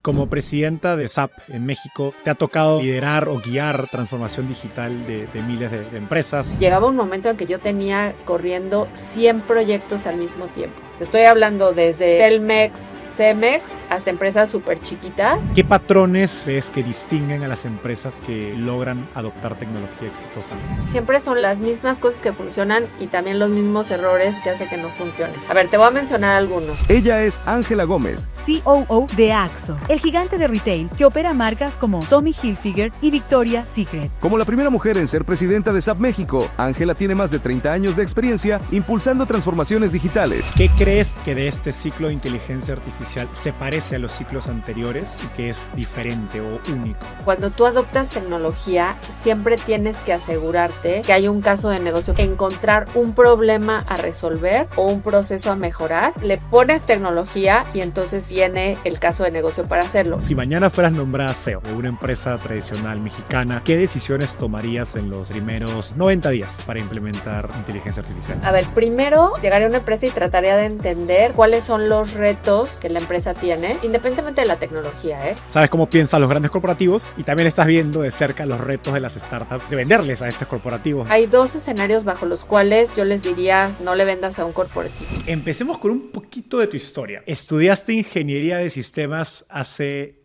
Como presidenta de SAP en México, ¿te ha tocado liderar o guiar transformación digital de miles de empresas? Llegaba un momento en que yo tenía corriendo 100 proyectos al mismo tiempo. Te estoy hablando desde Telmex, Cemex, hasta empresas súper chiquitas. ¿Qué patrones ves que distinguen a las empresas que logran adoptar tecnología exitosamente? Siempre son las mismas cosas que funcionan y también los mismos errores que hacen que no funcionen. A ver, te voy a mencionar algunos. Ella es Ángela Gómez, COO de Axo, el gigante de retail que opera marcas como Tommy Hilfiger y Victoria's Secret. Como la primera mujer en ser presidenta de SAP México, Ángela tiene más de 30 años de experiencia impulsando transformaciones digitales. ¿Qué crees que de este ciclo de inteligencia artificial se parece a los ciclos anteriores y que es diferente o único? Cuando tú adoptas tecnología, siempre tienes que asegurarte que hay un caso de negocio, encontrar un problema a resolver o un proceso a mejorar. Le pones tecnología y entonces viene el caso de negocio para hacerlo. Si mañana fueras nombrada CEO de una empresa tradicional mexicana, ¿qué decisiones tomarías en los primeros 90 días para implementar inteligencia artificial? A ver, primero llegaría a una empresa y trataría de entender cuáles son los retos que la empresa tiene, independientemente de la tecnología, Sabes cómo piensan los grandes corporativos y también estás viendo de cerca los retos de las startups de venderles a estos corporativos. Hay dos escenarios bajo los cuales yo les diría no le vendas a un corporativo. Empecemos con un poquito de tu historia. Estudiaste ingeniería de sistemas hace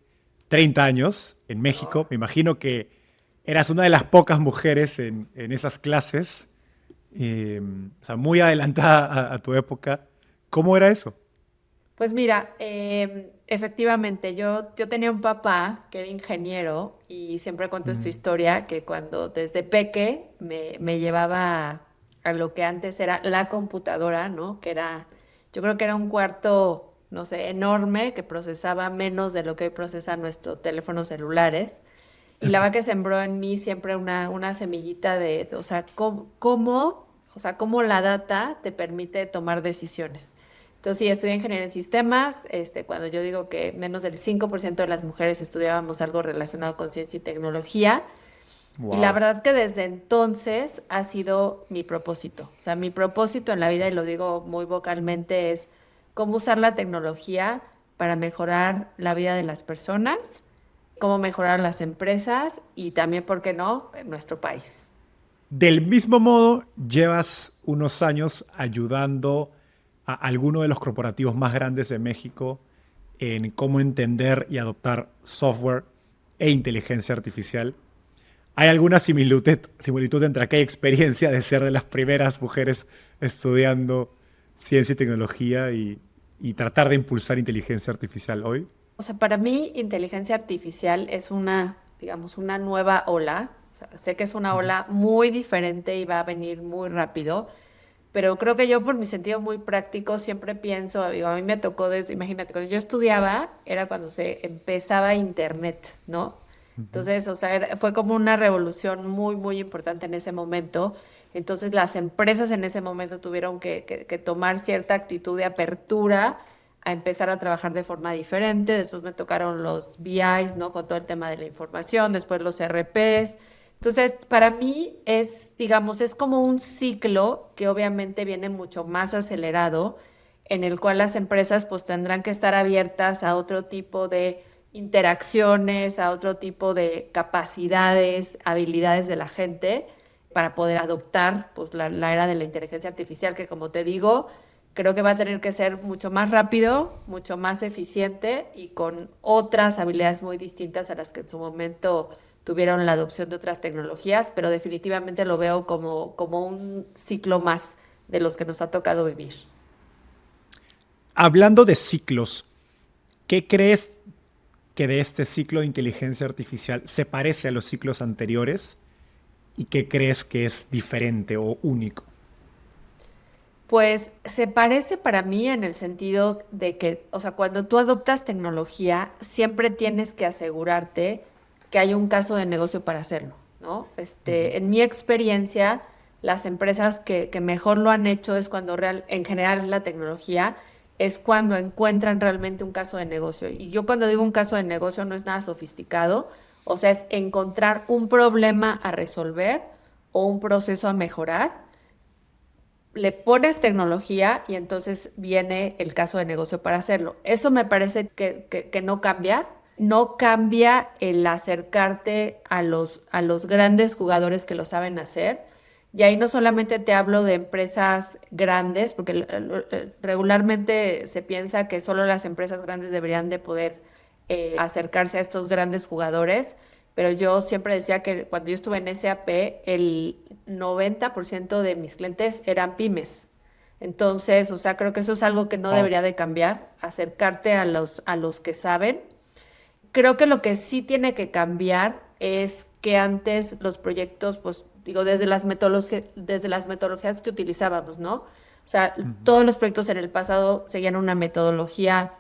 30 años en México. Me imagino que eras una de las pocas mujeres en esas clases, o sea, muy adelantada a tu época. ¿Cómo era eso? Pues mira, efectivamente, yo tenía un papá que era ingeniero y siempre cuento esta historia que cuando desde peque me llevaba a lo que antes era la computadora, ¿no? Que era, yo creo que era un cuarto, no sé, enorme que procesaba menos de lo que hoy procesa nuestros teléfonos celulares. Y la verdad que sembró en mí siempre una semillita o sea, cómo la data te permite tomar decisiones. Entonces, sí, estudié ingeniería en sistemas. Cuando yo digo que menos del 5% de las mujeres estudiábamos algo relacionado con ciencia y tecnología. Wow. Y la verdad que desde entonces ha sido mi propósito. O sea, mi propósito en la vida, y lo digo muy vocalmente, es cómo usar la tecnología para mejorar la vida de las personas, cómo mejorar las empresas y también, ¿por qué no?, en nuestro país. Del mismo modo, llevas unos años ayudando a algunos de los corporativos más grandes de México en cómo entender y adoptar software e inteligencia artificial. ¿Hay alguna similitud entre aquella experiencia de ser de las primeras mujeres estudiando ciencia y tecnología y tratar de impulsar inteligencia artificial hoy? O sea, para mí inteligencia artificial es digamos, una nueva ola. O sea, sé que es una ola muy diferente y va a venir muy rápido, pero creo que yo por mi sentido muy práctico siempre pienso, digo, a mí me tocó imagínate, cuando yo estudiaba era cuando se empezaba Internet, ¿no? Entonces, o sea, fue como una revolución muy, muy importante en ese momento. Entonces, las empresas en ese momento tuvieron que tomar cierta actitud de apertura a empezar a trabajar de forma diferente. Después me tocaron los BIs, ¿no? Con todo el tema de la información, después los RPs. Entonces, para mí digamos, es como un ciclo que obviamente viene mucho más acelerado, en el cual las empresas pues tendrán que estar abiertas a otro tipo de interacciones, a otro tipo de capacidades, habilidades de la gente para poder adoptar pues la era de la inteligencia artificial, que como te digo, creo que va a tener que ser mucho más rápido, mucho más eficiente y con otras habilidades muy distintas a las que en su momento tuvieron la adopción de otras tecnologías, pero definitivamente lo veo como un ciclo más de los que nos ha tocado vivir. Hablando de ciclos, ¿qué crees que de este ciclo de inteligencia artificial se parece a los ciclos anteriores y qué crees que es diferente o único? Pues se parece para mí en el sentido de que, o sea, cuando tú adoptas tecnología, siempre tienes que asegurarte que hay un caso de negocio para hacerlo, ¿no? En mi experiencia, las empresas que mejor lo han hecho es cuando en general la tecnología es cuando encuentran realmente un caso de negocio. Y yo cuando digo un caso de negocio no es nada sofisticado, o sea, es encontrar un problema a resolver o un proceso a mejorar. Le pones tecnología y entonces viene el caso de negocio para hacerlo. Eso me parece que no cambia. no cambia el acercarte a los grandes jugadores que lo saben hacer. Y ahí no solamente te hablo de empresas grandes, porque regularmente se piensa que solo las empresas grandes deberían de poder acercarse a estos grandes jugadores, pero yo siempre decía que cuando yo estuve en SAP, el 90% de mis clientes eran pymes. Entonces, o sea, creo que eso es algo que no debería de cambiar, acercarte a los que saben. Creo que lo que sí tiene que cambiar es que antes los proyectos, pues digo, desde las metodologías que utilizábamos, ¿no? O sea, todos los proyectos en el pasado seguían una metodología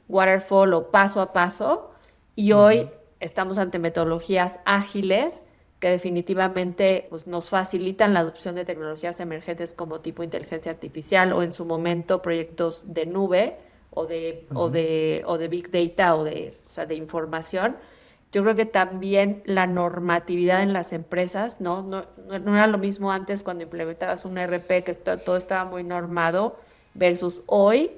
waterfall o paso a paso, y hoy estamos ante metodologías ágiles que definitivamente pues, nos facilitan la adopción de tecnologías emergentes como tipo inteligencia artificial o en su momento proyectos de nube o de big data o sea, de información. Yo creo que también la normatividad en las empresas, no era lo mismo antes cuando implementabas un ERP que todo estaba muy normado versus hoy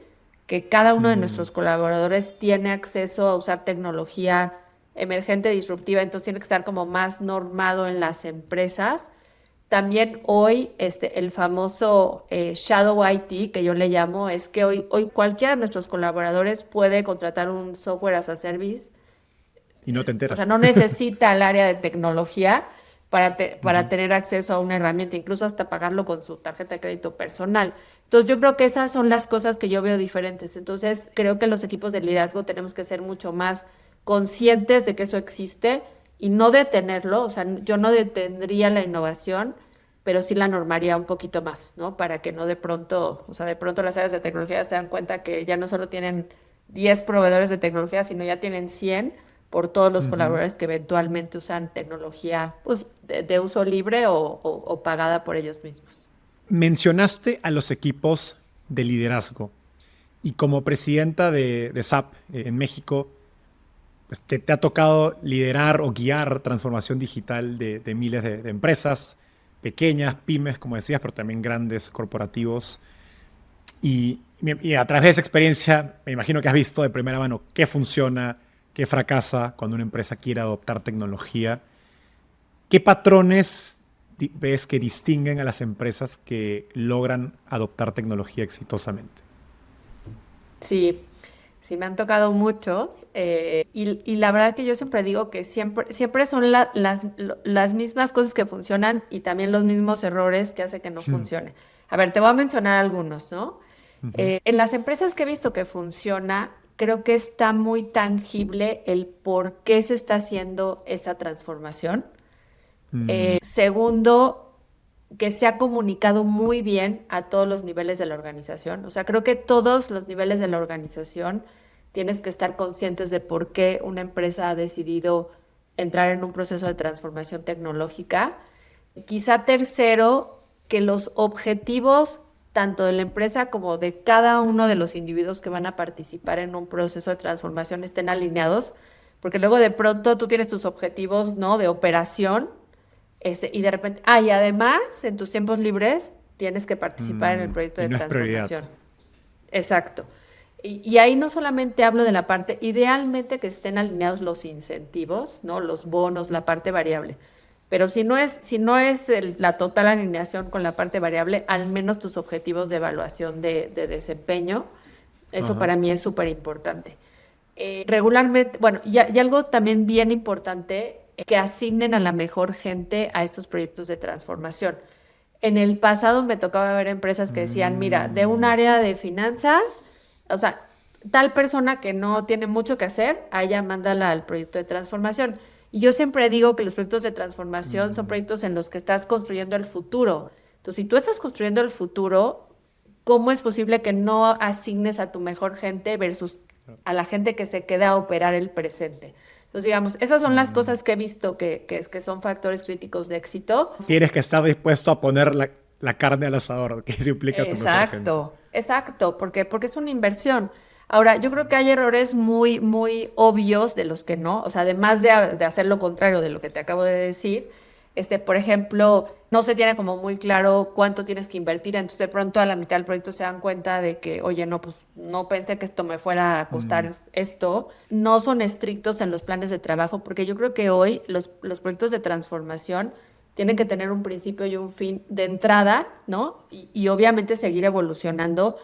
que cada uno de nuestros colaboradores tiene acceso a usar tecnología emergente, disruptiva, entonces tiene que estar como más normado en las empresas. También hoy el famoso Shadow IT, que yo le llamo, es que hoy cualquiera de nuestros colaboradores puede contratar un software as a service. Y no te enteras. O sea, no necesita el área de tecnología para tener acceso a una herramienta, incluso hasta pagarlo con su tarjeta de crédito personal. Entonces, yo creo que esas son las cosas que yo veo diferentes. Entonces, creo que los equipos de liderazgo tenemos que ser mucho más conscientes de que eso existe y no detenerlo. O sea, yo no detendría la innovación, pero sí la normaría un poquito más, ¿no? Para que no de pronto las áreas de tecnología se dan cuenta que ya no solo tienen 10 proveedores de tecnología, sino ya tienen 100 por todos los colaboradores que eventualmente usan tecnología pues, de uso libre o pagada por ellos mismos. Mencionaste a los equipos de liderazgo y como presidenta de SAP en México, pues te ha tocado liderar o guiar transformación digital de miles de empresas, pequeñas, pymes, como decías, pero también grandes corporativos. Y a través de esa experiencia, me imagino que has visto de primera mano qué funciona, qué fracasa cuando una empresa quiere adoptar tecnología. ¿Qué patrones ves que distinguen a las empresas que logran adoptar tecnología exitosamente? Sí, me han tocado muchos. Y la verdad que yo siempre digo que siempre son las mismas cosas que funcionan y también los mismos errores que hacen que no funcione. A ver, te voy a mencionar algunos, ¿no? En las empresas que he visto que funciona, creo que está muy tangible el por qué se está haciendo esa transformación. Segundo, que se ha comunicado muy bien a todos los niveles de la organización. O sea, creo que todos los niveles de la organización tienes que estar conscientes de por qué una empresa ha decidido entrar en un proceso de transformación tecnológica. Quizá tercero, que los objetivos tanto de la empresa como de cada uno de los individuos que van a participar en un proceso de transformación estén alineados, porque luego de pronto tú tienes tus objetivos, ¿no?, de operación, y de repente, y además en tus tiempos libres tienes que participar en el proyecto de transformación. Exacto. Y ahí no solamente hablo de la parte, idealmente que estén alineados los incentivos, ¿no?, los bonos, la parte variable. Pero si no es la total alineación con la parte variable, al menos tus objetivos de evaluación de desempeño, eso para mí es súper importante. Regularmente, bueno, y algo también bien importante, que asignen a la mejor gente a estos proyectos de transformación. En el pasado me tocaba ver empresas que decían, mira, de un área de finanzas, o sea, tal persona que no tiene mucho que hacer, allá mándala al proyecto de transformación. Y yo siempre digo que los proyectos de transformación son proyectos en los que estás construyendo el futuro. Entonces, si tú estás construyendo el futuro, ¿cómo es posible que no asignes a tu mejor gente versus a la gente que se queda a operar el presente? Entonces, digamos, esas son las cosas que he visto que son factores críticos de éxito. Tienes que estar dispuesto a poner la carne al asador, que eso implica tu mejor gente. Exacto, porque es una inversión. Ahora, yo creo que hay errores muy, muy obvios de los que no, o sea, además de hacer lo contrario de lo que te acabo de decir, Por ejemplo, no se tiene como muy claro cuánto tienes que invertir, entonces de pronto a la mitad del proyecto se dan cuenta de que, oye, no, pues no pensé que esto me fuera a costar esto. No son estrictos en los planes de trabajo, porque yo creo que hoy los proyectos de transformación tienen que tener un principio y un fin de entrada, ¿no? Y obviamente seguir evolucionando,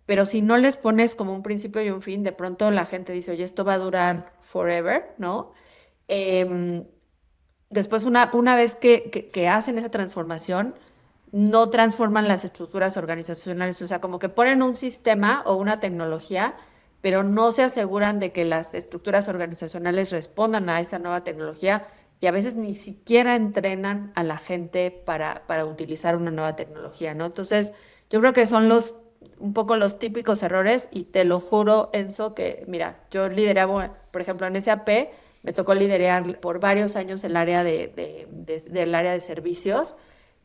pero si no les pones como un principio y un fin, de pronto la gente dice, oye, esto va a durar forever, ¿no? Después, una vez que hacen esa transformación, no transforman las estructuras organizacionales, o sea, como que ponen un sistema o una tecnología, pero no se aseguran de que las estructuras organizacionales respondan a esa nueva tecnología y a veces ni siquiera entrenan a la gente para utilizar una nueva tecnología, ¿no? Entonces, yo creo que son un poco los típicos errores y te lo juro, Enzo, que mira, yo lideraba, por ejemplo, en SAP, me tocó liderar por varios años el área del área de servicios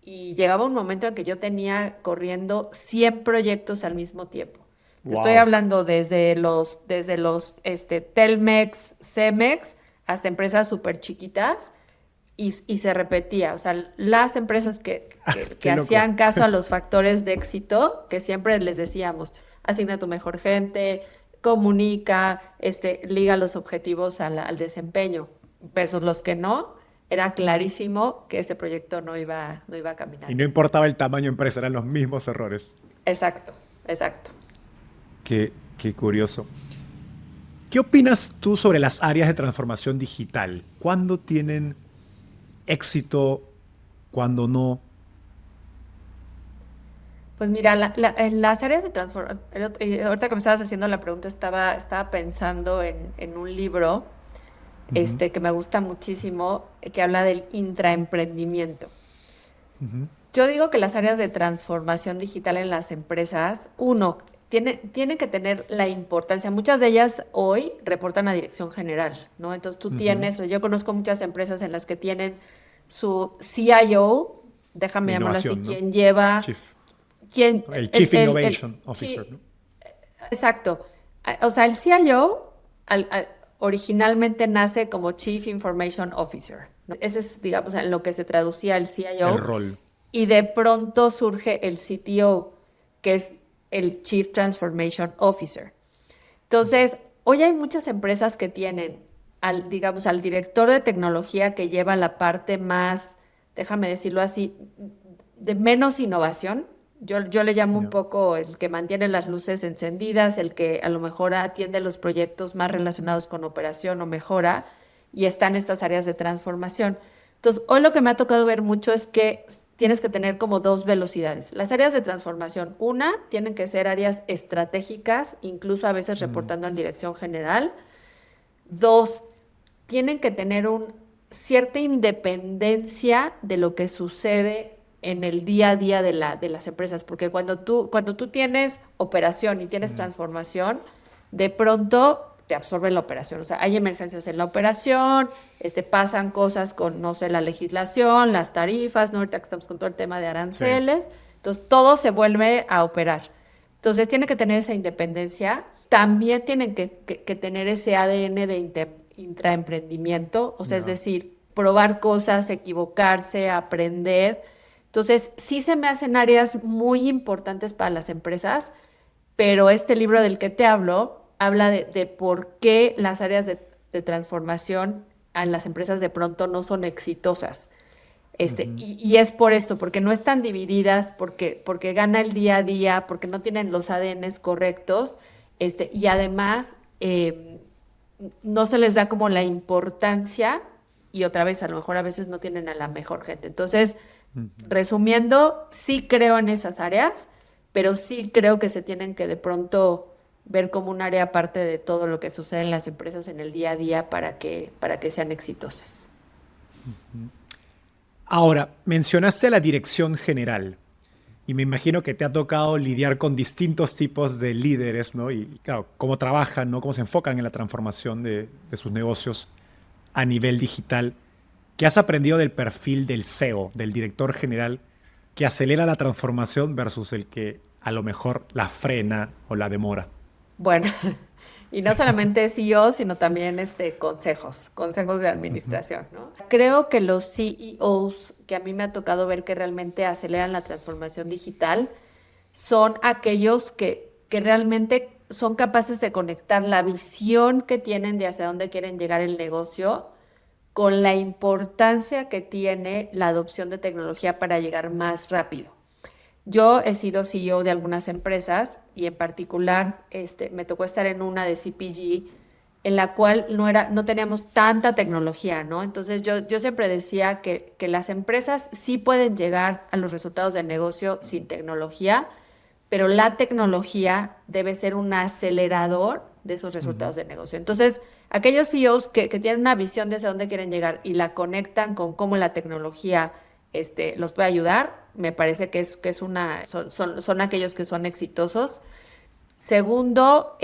y llegaba un momento en que yo tenía corriendo 100 proyectos al mismo tiempo. Te estoy hablando desde los Telmex, Cemex, hasta empresas súper chiquitas y se repetía. O sea, las empresas que hacían caso a los factores de éxito, que siempre les decíamos, asigna a tu mejor gente, comunica, liga los objetivos al desempeño, versus los que no, era clarísimo que ese proyecto no iba a caminar. Y no importaba el tamaño empresa, eran los mismos errores. Exacto. Qué curioso. ¿Qué opinas tú sobre las áreas de transformación digital? ¿Cuándo tienen éxito? ¿Cuándo no? Pues mira, las áreas de transformación, ahorita que me estabas haciendo la pregunta, estaba pensando en un libro que me gusta muchísimo, que habla del intraemprendimiento. Yo digo que las áreas de transformación digital en las empresas, tienen que tener la importancia. Muchas de ellas hoy reportan a dirección general, ¿no? Entonces tú tienes, yo conozco muchas empresas en las que tienen su CIO, déjame llamarlo así, ¿no? quien lleva... El Chief Innovation Officer, ¿no? Exacto. O sea, el CIO originalmente nace como Chief Information Officer, ¿no? Ese es, digamos, en lo que se traducía el CIO. El rol. Y de pronto surge el CTO, que es el Chief Transformation Officer. Entonces, hoy hay muchas empresas que tienen al director de tecnología que lleva la parte más, déjame decirlo así, de menos innovación. Yo le llamo un poco el que mantiene las luces encendidas, el que a lo mejor atiende los proyectos más relacionados con operación o mejora, y está en estas áreas de transformación. Entonces, hoy lo que me ha tocado ver mucho es que tienes que tener como dos velocidades. Las áreas de transformación, una, tienen que ser áreas estratégicas, incluso a veces reportando en dirección general. Dos, tienen que tener cierta independencia de lo que sucede en el día a día de las empresas, porque cuando tú tienes operación y tienes transformación, de pronto te absorbe la operación. O sea, hay emergencias en la operación, pasan cosas con, no sé, la legislación, las tarifas, ¿no? Ahorita que estamos con todo el tema de aranceles, entonces todo se vuelve a operar. Entonces tiene que tener esa independencia, también tienen que tener ese ADN de intraemprendimiento, o sea, es decir, probar cosas, equivocarse, aprender. Entonces, sí se me hacen áreas muy importantes para las empresas, pero este libro del que te hablo habla de por qué las áreas de transformación en las empresas de pronto no son exitosas. Y es por esto, porque no están divididas, porque gana el día a día, porque no tienen los ADNs correctos, y además no se les da como la importancia, y otra vez a lo mejor a veces no tienen a la mejor gente. Entonces, resumiendo, sí creo en esas áreas, pero sí creo que se tienen que de pronto ver como un área aparte de todo lo que sucede en las empresas en el día a día para que sean exitosas. Ahora, mencionaste la dirección general y me imagino que te ha tocado lidiar con distintos tipos de líderes, ¿no? Y claro, cómo trabajan, ¿no? Cómo se enfocan en la transformación de sus negocios a nivel digital. ¿Qué has aprendido del perfil del CEO, del director general, que acelera la transformación versus el que a lo mejor la frena o la demora? Bueno, Y no solamente CEO, sino también consejos de administración, ¿no? Creo que los CEOs que a mí me ha tocado ver que realmente aceleran la transformación digital son aquellos que realmente son capaces de conectar la visión que tienen de hacia dónde quieren llegar el negocio con la importancia que tiene la adopción de tecnología para llegar más rápido. Yo he sido CEO de algunas empresas y en particular me tocó estar en una de CPG en la cual no teníamos tanta tecnología, ¿no? Entonces yo siempre decía que las empresas sí pueden llegar a los resultados del negocio sin tecnología, pero la tecnología debe ser un acelerador de esos resultados de negocio. Entonces, aquellos CEOs que tienen una visión de hacia dónde quieren llegar y la conectan con cómo la tecnología los puede ayudar, me parece que son aquellos que son exitosos. Segundo,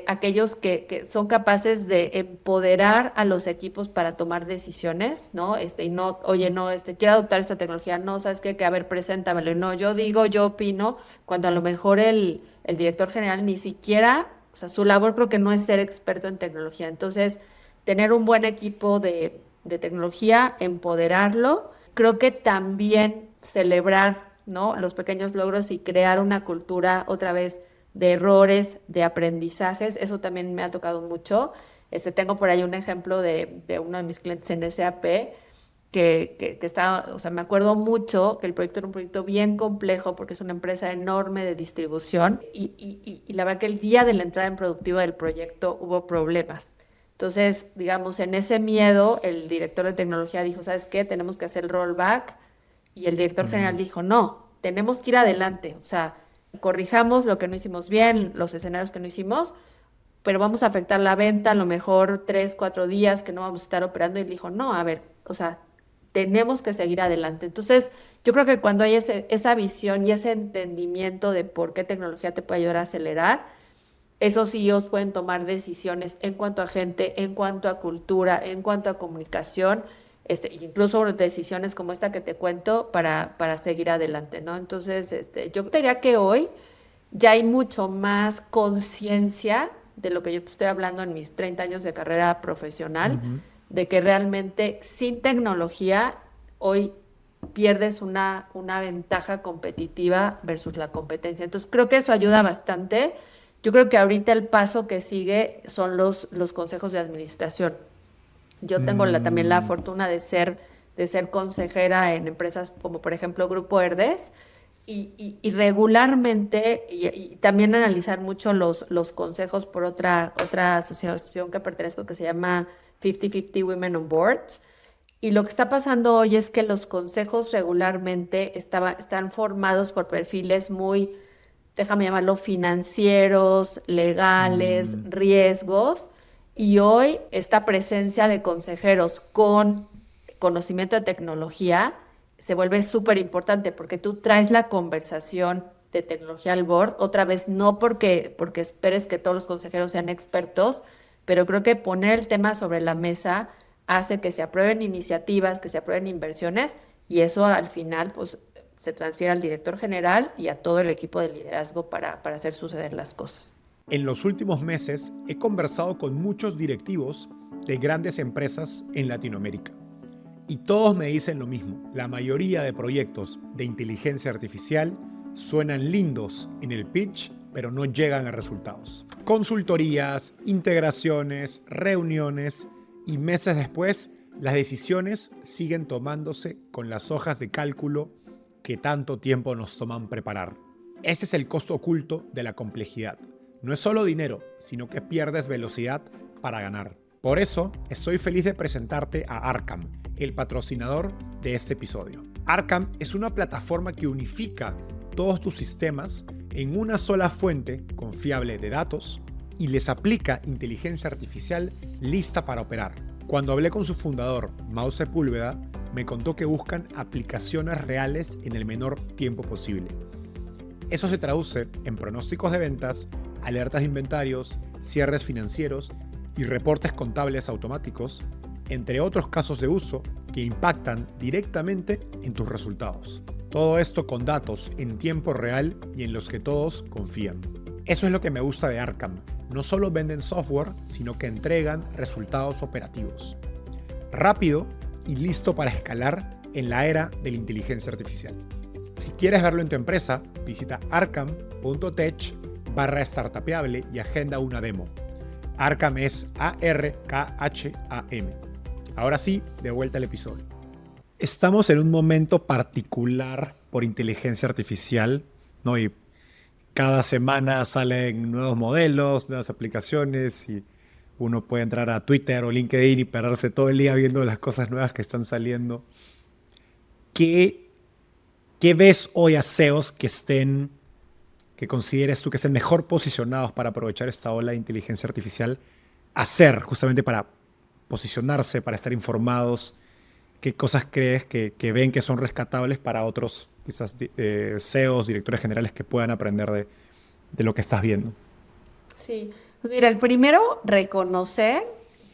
aquellos que son capaces de empoderar a los equipos para tomar decisiones, ¿no? Y no, oye, no, quiero adoptar esta tecnología, no, ¿sabes qué? Que a ver, preséntamelo. No, yo digo, yo opino, cuando a lo mejor el director general ni siquiera, o sea, su labor creo que no es ser experto en tecnología. Entonces, tener un buen equipo de tecnología, empoderarlo, creo que también celebrar, ¿no? Los pequeños logros y crear una cultura otra vez de errores, de aprendizajes, eso también me ha tocado mucho. Tengo por ahí un ejemplo de uno de mis clientes en SAP que está, o sea, me acuerdo mucho que el proyecto era un proyecto bien complejo porque es una empresa enorme de distribución y la verdad que el día de la entrada en productiva del proyecto hubo problemas. Entonces, digamos, en ese miedo, el director de tecnología dijo, ¿sabes qué? Tenemos que hacer el rollback. Y el director general dijo, no, tenemos que ir adelante. O sea, corrijamos lo que no hicimos bien, los escenarios que no hicimos, pero vamos a afectar la venta a lo mejor 3, 4 días que no vamos a estar operando. Y él dijo, no, a ver, o sea, tenemos que seguir adelante. Entonces, yo creo que cuando hay esa visión y ese entendimiento de por qué tecnología te puede ayudar a acelerar, esos CEOs pueden tomar decisiones en cuanto a gente, en cuanto a cultura, en cuanto a comunicación, incluso decisiones como esta que te cuento para seguir adelante, ¿no? Entonces, yo diría que hoy ya hay mucho más conciencia de lo que yo te estoy hablando en mis 30 años de carrera profesional, de que realmente sin tecnología hoy pierdes una ventaja competitiva versus la competencia. Entonces, creo que eso ayuda bastante. Yo creo que ahorita el paso que sigue son los consejos de administración. Yo tengo también la fortuna de ser consejera en empresas como, por ejemplo, Grupo Herdez, y regularmente, y también analizar mucho los consejos por otra asociación que pertenezco que se llama 50-50 Women on Boards. Y lo que está pasando hoy es que los consejos regularmente están formados por perfiles muy, déjame llamarlo, financieros, legales, riesgos. Y hoy esta presencia de consejeros con conocimiento de tecnología se vuelve súper importante porque tú traes la conversación de tecnología al board, otra vez no porque esperes que todos los consejeros sean expertos, pero creo que poner el tema sobre la mesa hace que se aprueben iniciativas, que se aprueben inversiones y eso al final pues se transfiere al director general y a todo el equipo de liderazgo para hacer suceder las cosas. En los últimos meses he conversado con muchos directivos de grandes empresas en Latinoamérica y todos me dicen lo mismo. La mayoría de proyectos de inteligencia artificial suenan lindos en el pitch, pero no llegan a resultados. Consultorías, integraciones, reuniones y meses después las decisiones siguen tomándose con las hojas de cálculo que tanto tiempo nos toman preparar. Ese es el costo oculto de la complejidad. No es solo dinero, sino que pierdes velocidad para ganar. Por eso, estoy feliz de presentarte a Arcam, el patrocinador de este episodio. Arcam es una plataforma que unifica todos tus sistemas en una sola fuente confiable de datos y les aplica inteligencia artificial lista para operar. Cuando hablé con su fundador, Mao Sepúlveda, me contó que buscan aplicaciones reales en el menor tiempo posible. Eso se traduce en pronósticos de ventas, alertas de inventarios, cierres financieros y reportes contables automáticos, entre otros casos de uso que impactan directamente en tus resultados. Todo esto con datos en tiempo real y en los que todos confían. Eso es lo que me gusta de Arcam. no solo venden software, sino que entregan resultados operativos. Rápido y listo para escalar en la era de la inteligencia artificial. Si quieres verlo en tu empresa, visita arcam.tech/startupeable y agenda una demo. Arcam es ARKHAM. Ahora sí, de vuelta al episodio. Estamos en un momento particular por inteligencia artificial, ¿no? Y cada semana salen nuevos modelos, nuevas aplicaciones y uno puede entrar a Twitter o LinkedIn y perderse todo el día viendo las cosas nuevas que están saliendo. ¿Qué ves hoy a CEOs que consideres tú que estén mejor posicionados para aprovechar esta ola de inteligencia artificial, hacer justamente para posicionarse, para estar informados? ¿Qué cosas crees que ven que son rescatables para otros, quizás CEOs, directores generales que puedan aprender de lo que estás viendo? Sí, pues mira, el primero, reconocer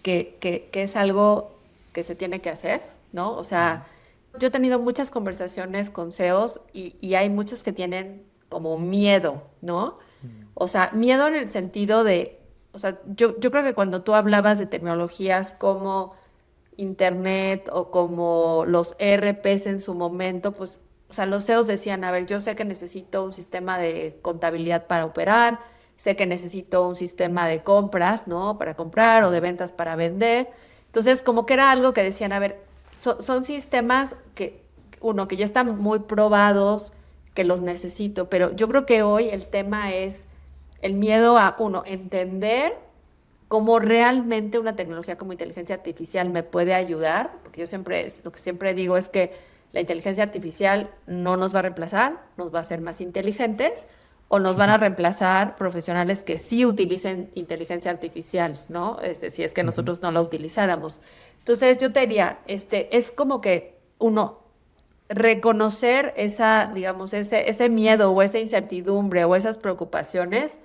que es algo que se tiene que hacer, ¿no? O sea, yo he tenido muchas conversaciones con CEOs y hay muchos que tienen como miedo, ¿no? O sea, miedo en el sentido de, o sea, yo creo que cuando tú hablabas de tecnologías como Internet o como los ERPs en su momento, pues, o sea, los CEOs decían, a ver, yo sé que necesito un sistema de contabilidad para operar, sé que necesito un sistema de compras, ¿no? Para comprar o de ventas para vender. Entonces, como que era algo que decían, a ver, son sistemas que ya están muy probados, que los necesito, pero yo creo que hoy el tema es el miedo a, entender cómo realmente una tecnología como inteligencia artificial me puede ayudar, porque lo que siempre digo es que la inteligencia artificial no nos va a reemplazar, nos va a hacer más inteligentes, o nos van a reemplazar profesionales que sí utilicen inteligencia artificial, ¿no? Si es que nosotros no la utilizáramos. Entonces, yo te diría, es como que reconocer ese miedo o esa incertidumbre o esas preocupaciones,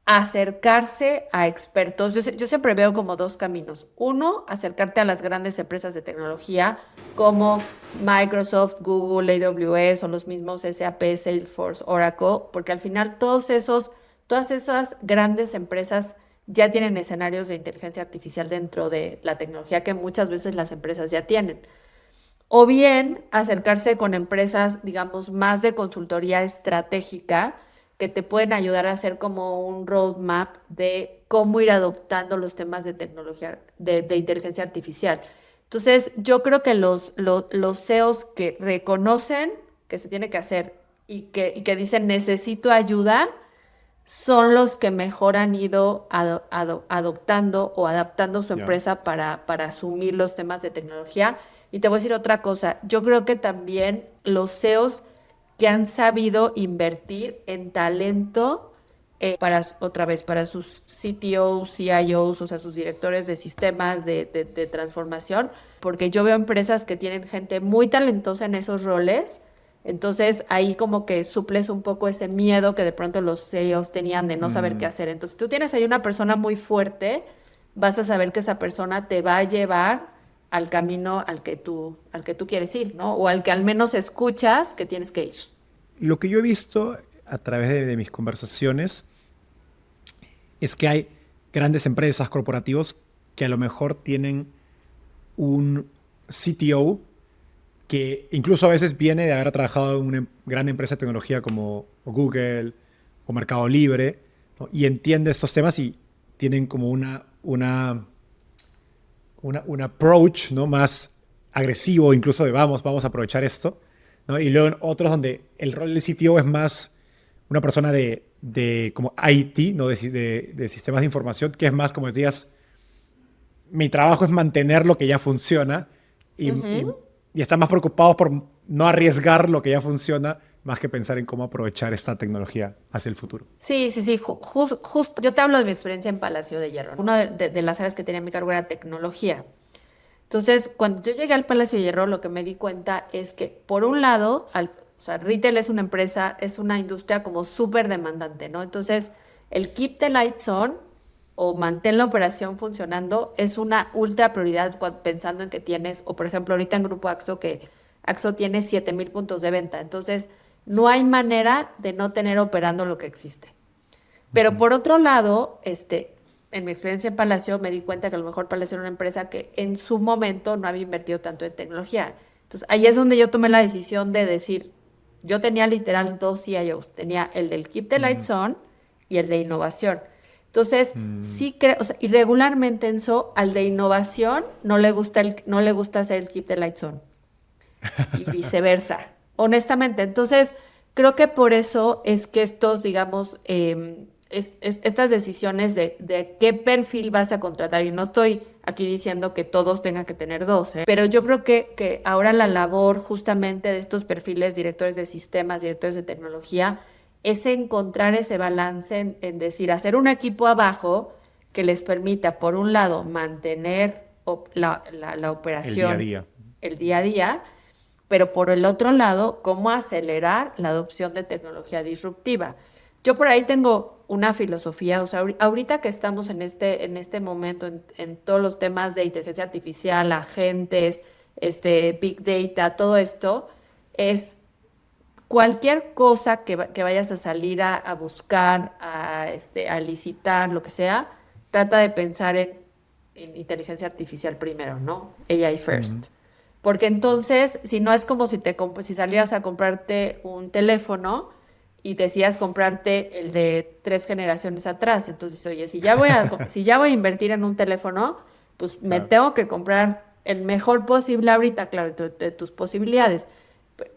acercarse a expertos. Yo siempre veo como dos caminos. Uno, acercarte a las grandes empresas de tecnología como Microsoft, Google, AWS o los mismos SAP, Salesforce, Oracle, porque al final todas esas grandes empresas ya tienen escenarios de inteligencia artificial dentro de la tecnología que muchas veces las empresas ya tienen. O bien acercarse con empresas, digamos, más de consultoría estratégica que te pueden ayudar a hacer como un roadmap de cómo ir adoptando los temas de tecnología, de inteligencia artificial. Entonces, yo creo que los CEOs que reconocen que se tiene que hacer y que dicen necesito ayuda, son los que mejor han ido adoptando o adaptando su empresa para asumir los temas de tecnología. Y te voy a decir otra cosa, yo creo que también los CEOs que han sabido invertir en talento para sus CTOs, CIOs, o sea, sus directores de sistemas de transformación, porque yo veo empresas que tienen gente muy talentosa en esos roles, entonces ahí como que suples un poco ese miedo que de pronto los CEOs tenían de no saber qué hacer. Entonces, si tú tienes ahí una persona muy fuerte, vas a saber que esa persona te va a llevar al camino al que tú quieres ir, ¿no? O al que al menos escuchas que tienes que ir. Lo que yo he visto a través de mis conversaciones es que hay grandes empresas, corporativos, que a lo mejor tienen un CTO que incluso a veces viene de haber trabajado en una gran empresa de tecnología como Google o Mercado Libre, ¿no? Y entiende estos temas y tienen como un approach, ¿no? Más agresivo, incluso de vamos a aprovechar esto, ¿no? Y luego otros donde el rol del CTO es más una persona de como IT, ¿no? de sistemas de información, que es más, como decías, mi trabajo es mantener lo que ya funciona y están más preocupados por no arriesgar lo que ya funciona más que pensar en cómo aprovechar esta tecnología hacia el futuro. Sí. Justo, yo te hablo de mi experiencia en Palacio de Hierro. Una de las áreas que tenía en mi cargo era tecnología. Entonces, cuando yo llegué al Palacio de Hierro, lo que me di cuenta es que, por un lado, o sea, retail es una empresa, es una industria como súper demandante, ¿no? Entonces, el keep the lights on o mantén la operación funcionando es una ultra prioridad pensando en que tienes, o por ejemplo, ahorita en Grupo Axo, que Axo tiene 7,000 puntos de venta. Entonces, no hay manera de no tener operando lo que existe. Pero por otro lado, en mi experiencia en Palacio me di cuenta que a lo mejor Palacio era una empresa que en su momento no había invertido tanto en tecnología. Entonces ahí es donde yo tomé la decisión de decir, yo tenía literal 2 CIOs, tenía el del Keep the Lights On y el de innovación. Entonces, sí creo, o sea, y regularmente al de innovación no le gusta hacer el Keep the Lights On y viceversa, honestamente. Entonces, creo que por eso es que estos, digamos, estas decisiones de qué perfil vas a contratar, y no estoy aquí diciendo que todos tengan que tener 2, pero yo creo que ahora la labor justamente de estos perfiles, directores de sistemas, directores de tecnología, es encontrar ese balance en decir, hacer un equipo abajo que les permita, por un lado, mantener la operación, el día a día, pero por el otro lado, cómo acelerar la adopción de tecnología disruptiva. Yo por ahí tengo una filosofía, o sea, ahorita que estamos en este momento en todos los temas de inteligencia artificial, agentes, Big Data, todo esto, es cualquier cosa que vayas a salir a buscar, a licitar, lo que sea, trata de pensar en inteligencia artificial primero, ¿no? AI first. Porque entonces, si no es como si salieras a comprarte un teléfono y decías comprarte el de 3 generaciones atrás. Entonces, oye, si ya voy a invertir en un teléfono, pues me tengo que comprar el mejor posible ahorita, claro, de tus posibilidades.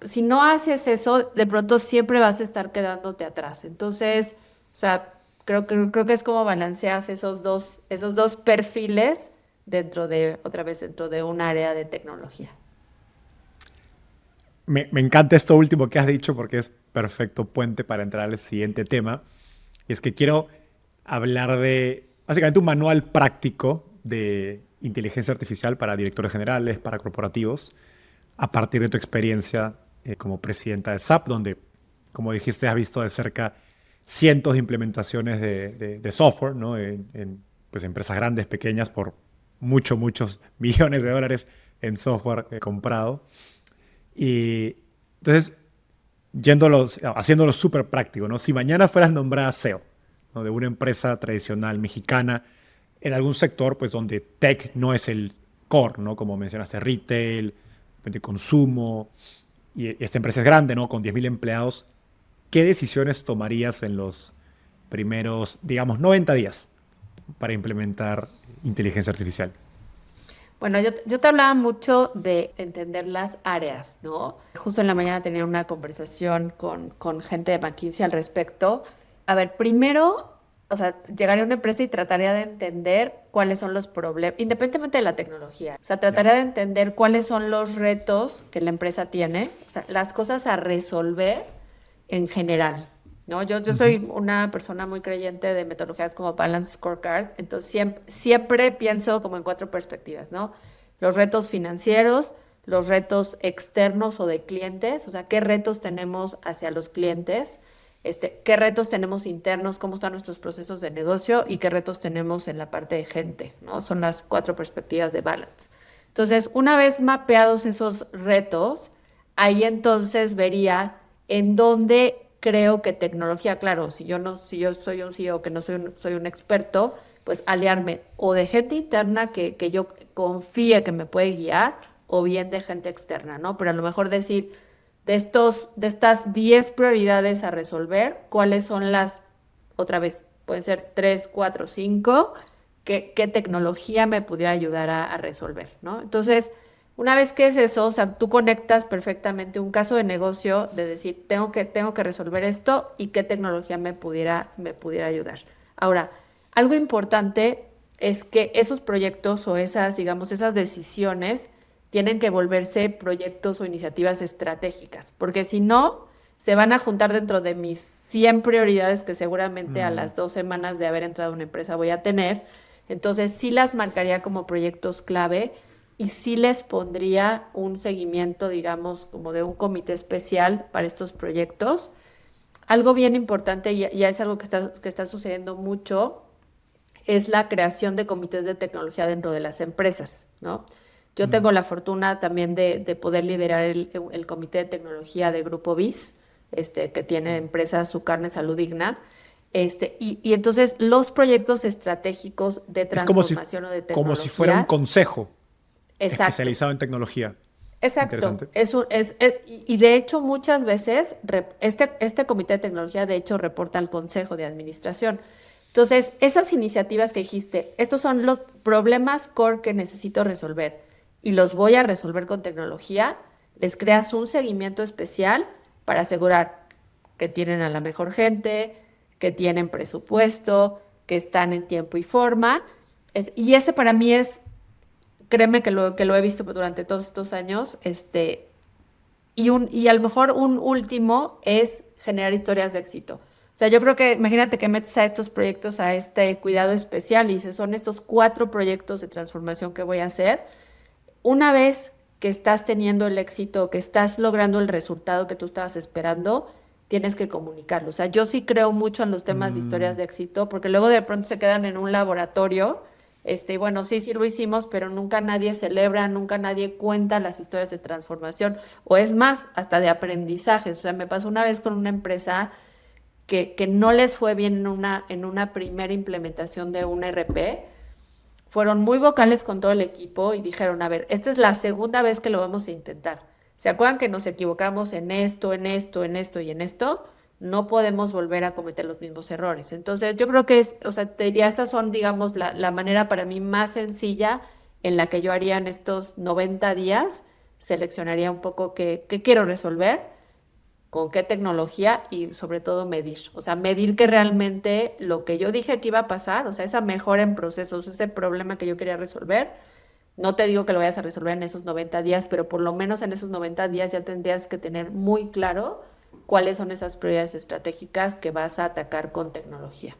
Si no haces eso, de pronto siempre vas a estar quedándote atrás. Entonces, o sea, creo que es como balanceas esos dos perfiles dentro de un área de tecnología. Me encanta esto último que has dicho porque es perfecto puente para entrar al siguiente tema. Y es que quiero hablar de, básicamente, un manual práctico de inteligencia artificial para directores generales, para corporativos, a partir de tu experiencia como presidenta de SAP, donde, como dijiste, has visto de cerca cientos de implementaciones de software, ¿no? Pues, empresas grandes, pequeñas, por muchos millones de dólares en software comprado. Y entonces, haciéndolo súper práctico, ¿no? Si mañana fueras nombrada CEO, ¿no?, de una empresa tradicional mexicana en algún sector, pues donde tech no es el core, ¿no? Como mencionaste, retail, de consumo, y esta empresa es grande, ¿no?, con 10,000 empleados, ¿qué decisiones tomarías en los primeros, digamos, 90 días para implementar inteligencia artificial? Bueno, yo te hablaba mucho de entender las áreas, ¿no? Justo en la mañana tenía una conversación con gente de McKinsey al respecto. A ver, primero, o sea, llegaría a una empresa y trataría de entender cuáles son los problemas, independientemente de la tecnología. O sea, trataría de entender cuáles son los retos que la empresa tiene, o sea, las cosas a resolver en general, ¿no? Yo soy una persona muy creyente de metodologías como Balance Scorecard, entonces siempre pienso como en 4 perspectivas, ¿no? Los retos financieros, los retos externos o de clientes, o sea, qué retos tenemos hacia los clientes, qué retos tenemos internos, cómo están nuestros procesos de negocio y qué retos tenemos en la parte de gente, ¿no? Son las 4 perspectivas de Balance. Entonces, una vez mapeados esos retos, ahí entonces vería en dónde creo que tecnología, claro, si yo soy un CEO que no soy un experto, pues aliarme o de gente interna que yo confíe que me puede guiar, o bien de gente externa, ¿no? Pero a lo mejor decir, de estas 10 prioridades a resolver, ¿cuáles son otra vez, pueden ser 3, 4, 5, qué tecnología me pudiera ayudar a resolver, ¿no? Entonces, una vez que es eso, o sea, tú conectas perfectamente un caso de negocio de decir, tengo que resolver esto y qué tecnología me pudiera ayudar. Ahora, algo importante es que esos proyectos o esas decisiones tienen que volverse proyectos o iniciativas estratégicas, porque si no, se van a juntar dentro de mis 100 prioridades que seguramente a las 2 semanas de haber entrado a una empresa voy a tener. Entonces, sí las marcaría como proyectos clave y sí les pondría un seguimiento, digamos, como de un comité especial para estos proyectos. Algo bien importante, y ya es algo que está sucediendo mucho, es la creación de comités de tecnología dentro de las empresas, ¿no? Yo tengo la fortuna también de poder liderar el comité de tecnología de Grupo BIS, que tiene empresa Su Carne Salud Digna, Y entonces los proyectos estratégicos de Es como si, transformación o de como si tecnología. fuera un consejo Exacto. especializado en tecnología. Exacto. Interesante. Y de hecho muchas veces este comité de tecnología de hecho reporta al Consejo de Administración. Entonces, esas iniciativas que dijiste, estos son los problemas core que necesito resolver y los voy a resolver con tecnología, les creas un seguimiento especial para asegurar que tienen a la mejor gente, que tienen presupuesto, que están en tiempo y forma. Y ese para mí es, créeme que lo he visto durante todos estos años, y a lo mejor un último es generar historias de éxito. O sea, yo creo que, imagínate que metes a estos proyectos a este cuidado especial y dices, son estos 4 proyectos de transformación que voy a hacer. Una vez que estás teniendo el éxito, que estás logrando el resultado que tú estabas esperando, tienes que comunicarlo. O sea, yo sí creo mucho en los temas de historias de éxito, porque luego de pronto se quedan en un laboratorio. Bueno, sí lo hicimos, pero nunca nadie celebra, nunca nadie cuenta las historias de transformación, o es más, hasta de aprendizajes. O sea, me pasó una vez con una empresa que no les fue bien en una primera implementación de un ERP. Fueron muy vocales con todo el equipo y dijeron, a ver, esta es la segunda vez que lo vamos a intentar. ¿Se acuerdan que nos equivocamos en esto, en esto, en esto y en esto? No podemos volver a cometer los mismos errores. Entonces, yo creo que, o sea, te diría, esas son, digamos, la manera para mí más sencilla en la que yo haría en estos 90 días, seleccionaría un poco qué quiero resolver, con qué tecnología y sobre todo medir. O sea, medir que realmente lo que yo dije que iba a pasar, o sea, esa mejora en procesos, ese problema que yo quería resolver, no te digo que lo vayas a resolver en esos 90 días, pero por lo menos en esos 90 días ya tendrías que tener muy claro cuáles son esas prioridades estratégicas que vas a atacar con tecnología.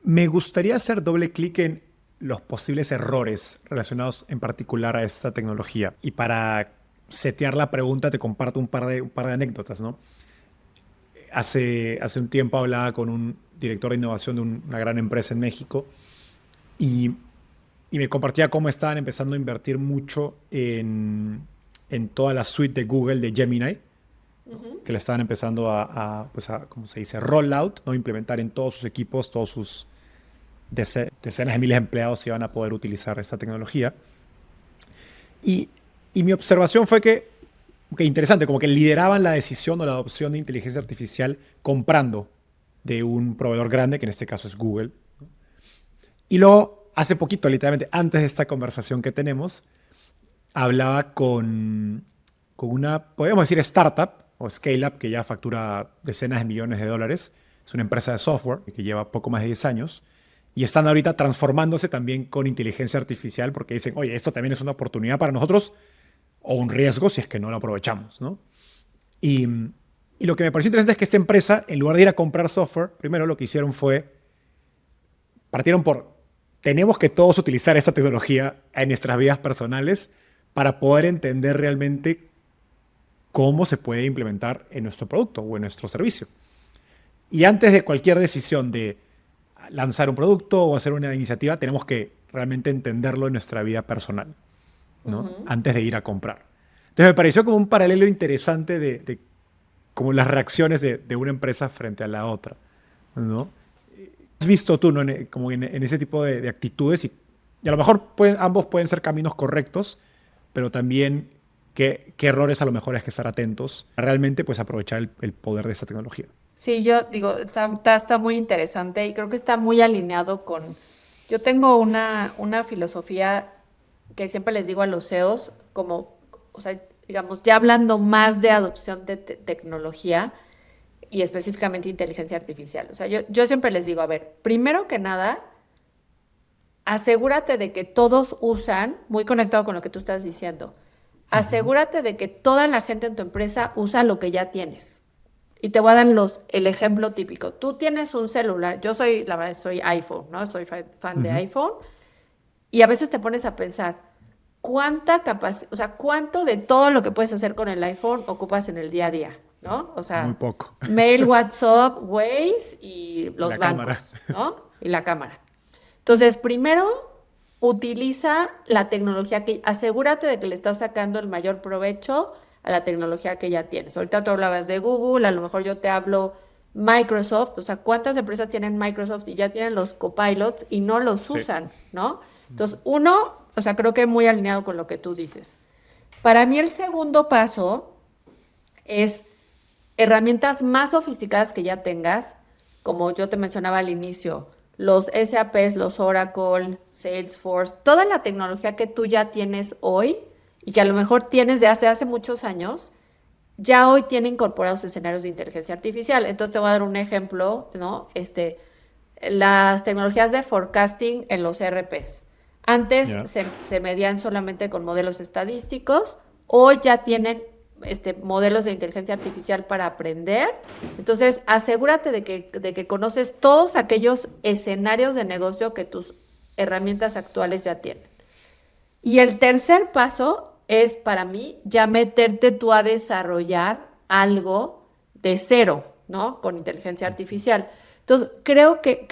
Me gustaría hacer doble clic en los posibles errores relacionados en particular a esta tecnología. Y para setear la pregunta te comparto un par de anécdotas, ¿no? Hace un tiempo hablaba con un director de innovación de una gran empresa en México y me compartía cómo estaban empezando a invertir mucho en toda la suite de Google de Gemini, que le estaban empezando pues ¿cómo se dice? Rollout, ¿no? Implementar en todos sus equipos, todos sus decenas de miles de empleados iban a poder utilizar esta tecnología. Y mi observación fue que interesante, como que lideraban la decisión o la adopción de inteligencia artificial comprando de un proveedor grande, que en este caso es Google. Y luego, hace poquito, literalmente antes de esta conversación que tenemos, hablaba con una, podríamos decir, startup o scale-up que ya factura decenas de millones de dólares. Es una empresa de software que lleva poco más de 10 años. Y están ahorita transformándose también con inteligencia artificial porque dicen, oye, esto también es una oportunidad para nosotros o un riesgo si es que no lo aprovechamos, ¿no? Y lo que me pareció interesante es que esta empresa, en lugar de ir a comprar software, primero lo que hicieron fue, partieron por, tenemos que todos utilizar esta tecnología en nuestras vidas personales para poder entender realmente cómo se puede implementar en nuestro producto o en nuestro servicio. Y antes de cualquier decisión de lanzar un producto o hacer una iniciativa, tenemos que realmente entenderlo en nuestra vida personal, ¿no? Antes de ir a comprar. Entonces me pareció como un paralelo interesante de como las reacciones de una empresa frente a la otra, ¿no? ¿Has visto tú, ¿no? como en ese tipo de actitudes? Y a lo mejor ambos pueden ser caminos correctos, pero también qué errores a lo mejor hay que estar atentos a realmente pues, aprovechar el poder de esta tecnología. Sí, yo digo, está muy interesante y creo que está muy alineado con... Yo tengo una filosofía que siempre les digo a los CEOs, como, o sea, digamos, ya hablando más de adopción de tecnología y específicamente inteligencia artificial. O sea, yo siempre les digo, a ver, primero que nada, asegúrate de que todos usan, muy conectado con lo que tú estás diciendo, asegúrate de que toda la gente en tu empresa usa lo que ya tienes. Y te voy a dar el ejemplo típico. Tú tienes un celular, yo soy, la verdad, soy iPhone, ¿no? Soy fan de iPhone. Y a veces te pones a pensar, o sea, ¿cuánto de todo lo que puedes hacer con el iPhone ocupas en el día a día, ¿no? O sea, muy poco. Mail, WhatsApp, Waze y los bancos, ¿no? Y la cámara. Entonces, primero, utiliza la tecnología asegúrate de que le estás sacando el mayor provecho a la tecnología que ya tienes. Ahorita tú hablabas de Google, a lo mejor yo te hablo Microsoft, o sea, ¿cuántas empresas tienen Microsoft y ya tienen los copilots y no los usan, ¿no? Entonces, uno, o sea, creo que muy alineado con lo que tú dices. Para mí el segundo paso es herramientas más sofisticadas que ya tengas, como yo te mencionaba al inicio, los SAPs, los Oracle, Salesforce, toda la tecnología que tú ya tienes hoy y que a lo mejor tienes de hace muchos años, ya hoy tiene incorporados escenarios de inteligencia artificial. Entonces te voy a dar un ejemplo, ¿no? Las tecnologías de forecasting en los ERPs. Antes se medían solamente con modelos estadísticos, hoy ya tienen modelos de inteligencia artificial para aprender. Entonces, asegúrate de que conoces todos aquellos escenarios de negocio que tus herramientas actuales ya tienen. Y el tercer paso es, para mí, ya meterte tú a desarrollar algo de cero, ¿no? Con inteligencia artificial. Entonces, creo que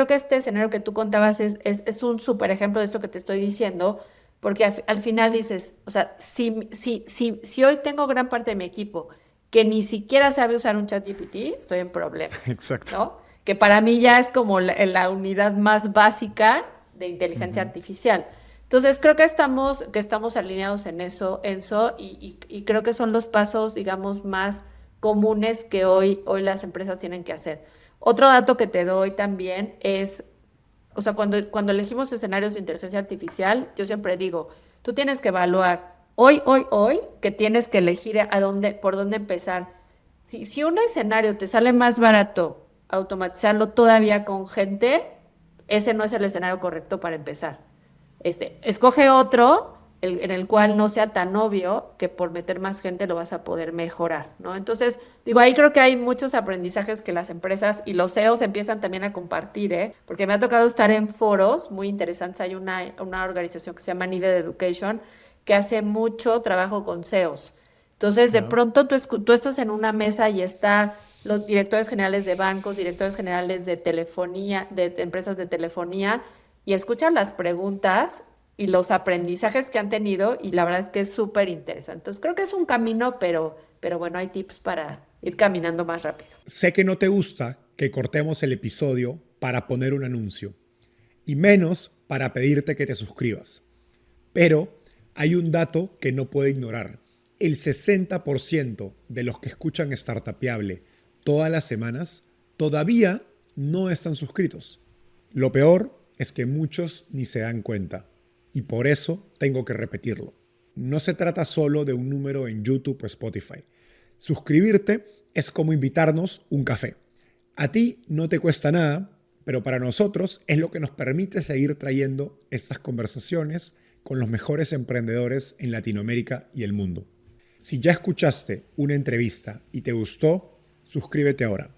este escenario que tú contabas es un súper ejemplo de esto que te estoy diciendo, porque al final dices, o sea, si hoy tengo gran parte de mi equipo que ni siquiera sabe usar un ChatGPT, estoy en problemas. Exacto. ¿No? Que para mí ya es como la unidad más básica de inteligencia artificial. Entonces, creo que estamos alineados en eso, Enzo, y creo que son los pasos, digamos, más comunes que hoy las empresas tienen que hacer. Otro dato que te doy también es, o sea, cuando elegimos escenarios de inteligencia artificial, yo siempre digo, tú tienes que evaluar hoy, que tienes que elegir por dónde empezar. Si un escenario te sale más barato automatizarlo todavía con gente, ese no es el escenario correcto para empezar. Escoge otro en el cual no sea tan obvio que por meter más gente lo vas a poder mejorar, ¿no? Entonces, digo, ahí creo que hay muchos aprendizajes que las empresas y los CEOs empiezan también a compartir, porque me ha tocado estar en foros muy interesantes. Hay una organización que se llama Needed Education que hace mucho trabajo con CEOs. Entonces, de pronto tú estás en una mesa y está los directores generales de bancos, directores generales de telefonía, de empresas de telefonía, y escuchan las preguntas y los aprendizajes que han tenido, y la verdad es que es súper interesante. Entonces, creo que es un camino, pero bueno, hay tips para ir caminando más rápido. Sé que no te gusta que cortemos el episodio para poner un anuncio, y menos para pedirte que te suscribas. Pero hay un dato que no puedo ignorar. El 60% de los que escuchan Startupiable todas las semanas todavía no están suscritos. Lo peor es que muchos ni se dan cuenta, y por eso tengo que repetirlo. No se trata solo de un número en YouTube o Spotify. Suscribirte es como invitarnos un café. A ti no te cuesta nada, pero para nosotros es lo que nos permite seguir trayendo estas conversaciones con los mejores emprendedores en Latinoamérica y el mundo. Si ya escuchaste una entrevista y te gustó, suscríbete ahora.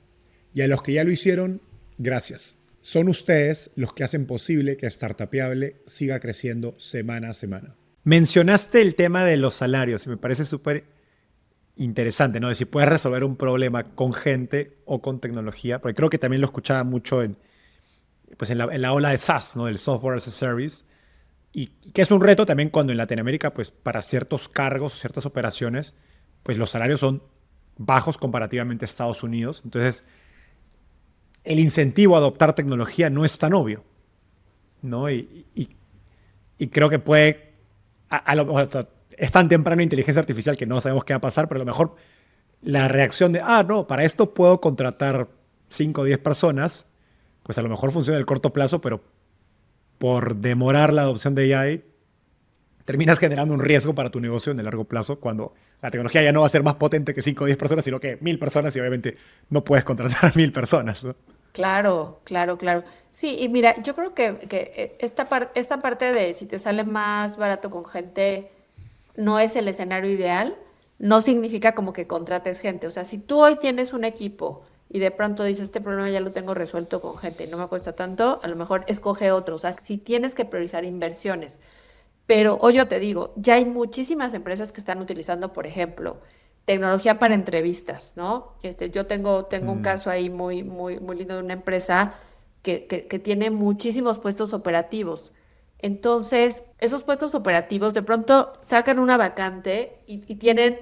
Y a los que ya lo hicieron, gracias. Son ustedes los que hacen posible que Startupiable siga creciendo semana a semana. Mencionaste el tema de los salarios y me parece súper interesante, ¿no? De si puedes resolver un problema con gente o con tecnología, porque creo que también lo escuchaba mucho en la ola de SaaS, ¿no? Del Software as a Service, y que es un reto también cuando en Latinoamérica, pues para ciertos cargos, ciertas operaciones, pues los salarios son bajos comparativamente a Estados Unidos. Entonces, el incentivo a adoptar tecnología no es tan obvio, ¿no? Y creo que puede, es tan temprano inteligencia artificial que no sabemos qué va a pasar, pero a lo mejor la reacción de, no, para esto puedo contratar 5 o 10 personas, pues a lo mejor funciona en el corto plazo, pero por demorar la adopción de AI, terminas generando un riesgo para tu negocio en el largo plazo, cuando la tecnología ya no va a ser más potente que 5 o 10 personas, sino que 1000 personas, y obviamente no puedes contratar a 1000 personas, ¿no? Claro. Sí, y mira, yo creo que esta parte de si te sale más barato con gente no es el escenario ideal, no significa como que contrates gente. O sea, si tú hoy tienes un equipo y de pronto dices, este problema ya lo tengo resuelto con gente, no me cuesta tanto, a lo mejor escoge otro. O sea, si tienes que priorizar inversiones. Pero hoy yo te digo, ya hay muchísimas empresas que están utilizando, por ejemplo, tecnología para entrevistas, ¿no? Yo tengo un caso ahí muy lindo de una empresa que tiene muchísimos puestos operativos. Entonces, esos puestos operativos de pronto sacan una vacante y tienen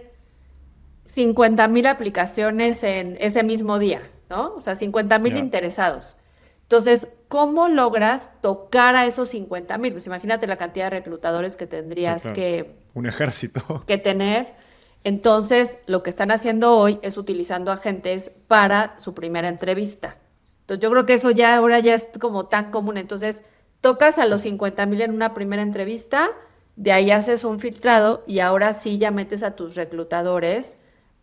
50,000 aplicaciones en ese mismo día, ¿no? O sea, 50,000 Ya. interesados. Entonces, ¿cómo logras tocar a esos 50,000? Pues imagínate la cantidad de reclutadores que Sí, tendrías claro. Un ejército. que tener. Entonces, lo que están haciendo hoy es utilizando agentes para su primera entrevista. Entonces, yo creo que eso ya ahora ya es como tan común. Entonces, tocas a los 50,000 en una primera entrevista, de ahí haces un filtrado y ahora sí ya metes a tus reclutadores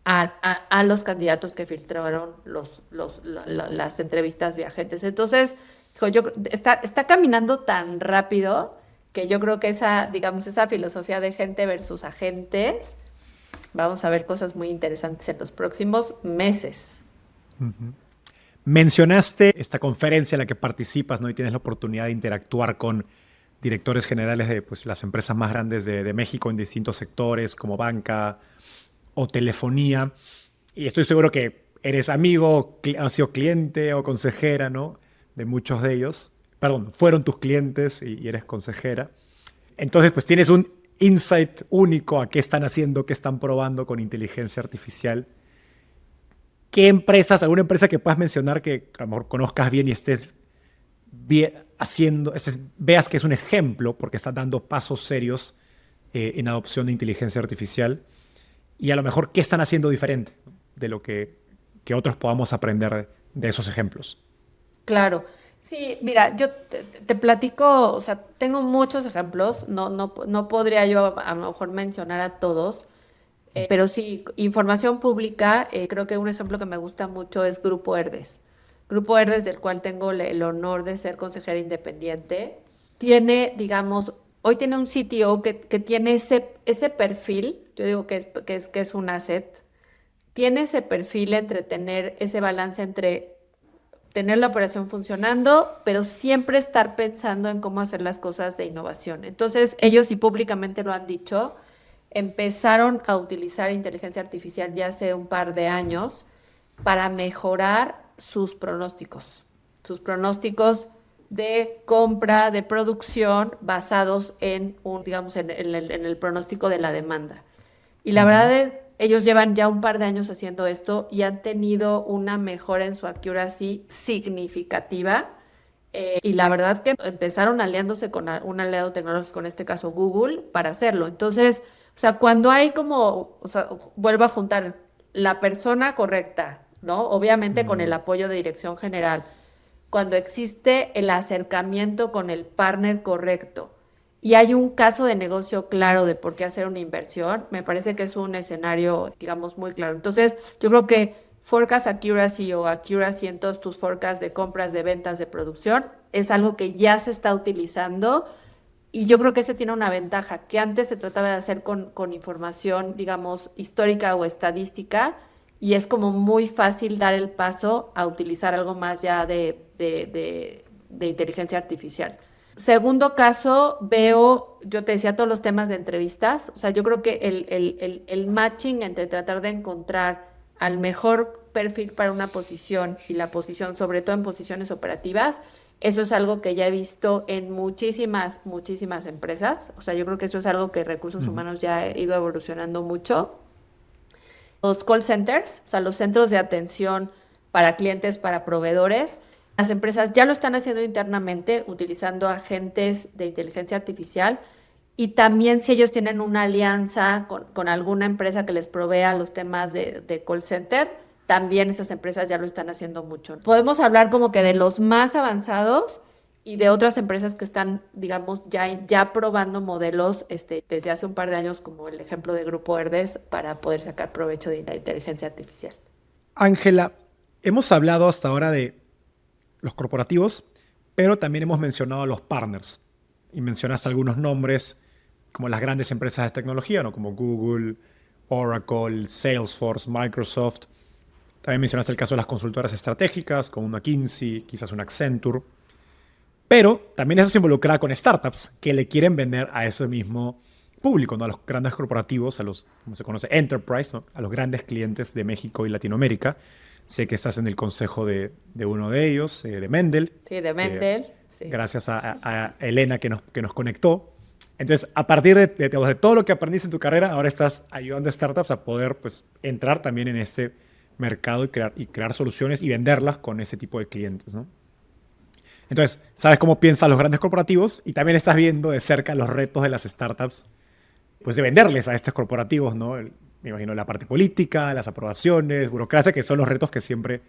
a los candidatos que filtraron las entrevistas viajantes. Entonces, hijo, está caminando tan rápido que yo creo que digamos, esa filosofía de gente versus agentes, vamos a ver cosas muy interesantes en los próximos meses. Mencionaste esta conferencia en la que participas, ¿no? Y tienes la oportunidad de interactuar con directores generales de pues, las empresas más grandes de México en distintos sectores, como banca o telefonía. Y estoy seguro que eres amigo, has sido cliente o consejera, ¿no? De muchos de ellos. Perdón, fueron tus clientes y eres consejera. Entonces, pues tienes un insight único a qué están haciendo, qué están probando con inteligencia artificial. ¿Qué empresas, alguna empresa que puedas mencionar que a lo mejor conozcas bien y estés veas que es un ejemplo porque está dando pasos serios en adopción de inteligencia artificial? Y a lo mejor, ¿qué están haciendo diferente, ¿no? De lo que otros podamos aprender de esos ejemplos? Claro. Sí, mira, yo te platico, o sea, tengo muchos ejemplos, no podría yo a lo mejor mencionar a todos, pero sí, información pública, creo que un ejemplo que me gusta mucho es Grupo Herdes. Grupo Herdes, del cual tengo el honor de ser consejera independiente, tiene, digamos, hoy tiene un CTO que tiene ese perfil, yo digo que es un asset, tiene ese perfil entre tener ese balance entre tener la operación funcionando, pero siempre estar pensando en cómo hacer las cosas de innovación. Entonces, ellos, y públicamente lo han dicho, empezaron a utilizar inteligencia artificial ya hace un par de años para mejorar sus pronósticos de compra, de producción, basados digamos, en el pronóstico de la demanda. Y la verdad es, ellos llevan ya un par de años haciendo esto y han tenido una mejora en su accuracy significativa. Y la verdad que empezaron aliándose con un aliado tecnológico, en este caso Google, para hacerlo. Entonces, o sea, cuando hay como, o sea, vuelvo a juntar la persona correcta, ¿no? Obviamente con el apoyo de dirección general, cuando existe el acercamiento con el partner correcto y hay un caso de negocio claro de por qué hacer una inversión, me parece que es un escenario, digamos, muy claro. Entonces, yo creo que forecast accuracy o accuracy en todos tus forecasts de compras, de ventas, de producción, es algo que ya se está utilizando y yo creo que ese tiene una ventaja, que antes se trataba de hacer con información, digamos, histórica o estadística, y es como muy fácil dar el paso a utilizar algo más ya de inteligencia artificial. Segundo caso, yo te decía todos los temas de entrevistas, o sea, yo creo que el matching entre tratar de encontrar al mejor perfil para una posición y la posición, sobre todo en posiciones operativas, eso es algo que ya he visto en muchísimas empresas, o sea, yo creo que eso es algo que recursos humanos ya ha ido evolucionando mucho. Los call centers, o sea, los centros de atención para clientes, para proveedores, las empresas ya lo están haciendo internamente utilizando agentes de inteligencia artificial y también si ellos tienen una alianza con alguna empresa que les provea los temas de call center, también esas empresas ya lo están haciendo mucho. Podemos hablar como que de los más avanzados y de otras empresas que están, digamos, ya probando modelos desde hace un par de años, como el ejemplo de Grupo Herdes, para poder sacar provecho de la inteligencia artificial. Ángela, hemos hablado hasta ahora de los corporativos, pero también hemos mencionado a los partners. Y mencionaste algunos nombres como las grandes empresas de tecnología, ¿no? Como Google, Oracle, Salesforce, Microsoft. También mencionaste el caso de las consultoras estratégicas, como un McKinsey, quizás un Accenture. Pero también eso se involucra con startups que le quieren vender a ese mismo público, ¿no? A los grandes corporativos, a los, como se conoce, enterprise, ¿no? A los grandes clientes de México y Latinoamérica. Sé que estás en el consejo de uno de ellos, de Mendel. Sí, de Mendel. Sí. Gracias a Elena que nos conectó. Entonces, a partir de todo lo que aprendiste en tu carrera, ahora estás ayudando a startups a poder pues, entrar también en este mercado y crear soluciones y venderlas con ese tipo de clientes, ¿no? Entonces, sabes cómo piensan los grandes corporativos y también estás viendo de cerca los retos de las startups, pues de venderles a estos corporativos, ¿no? Me imagino la parte política, las aprobaciones, burocracia, que son los retos que siempre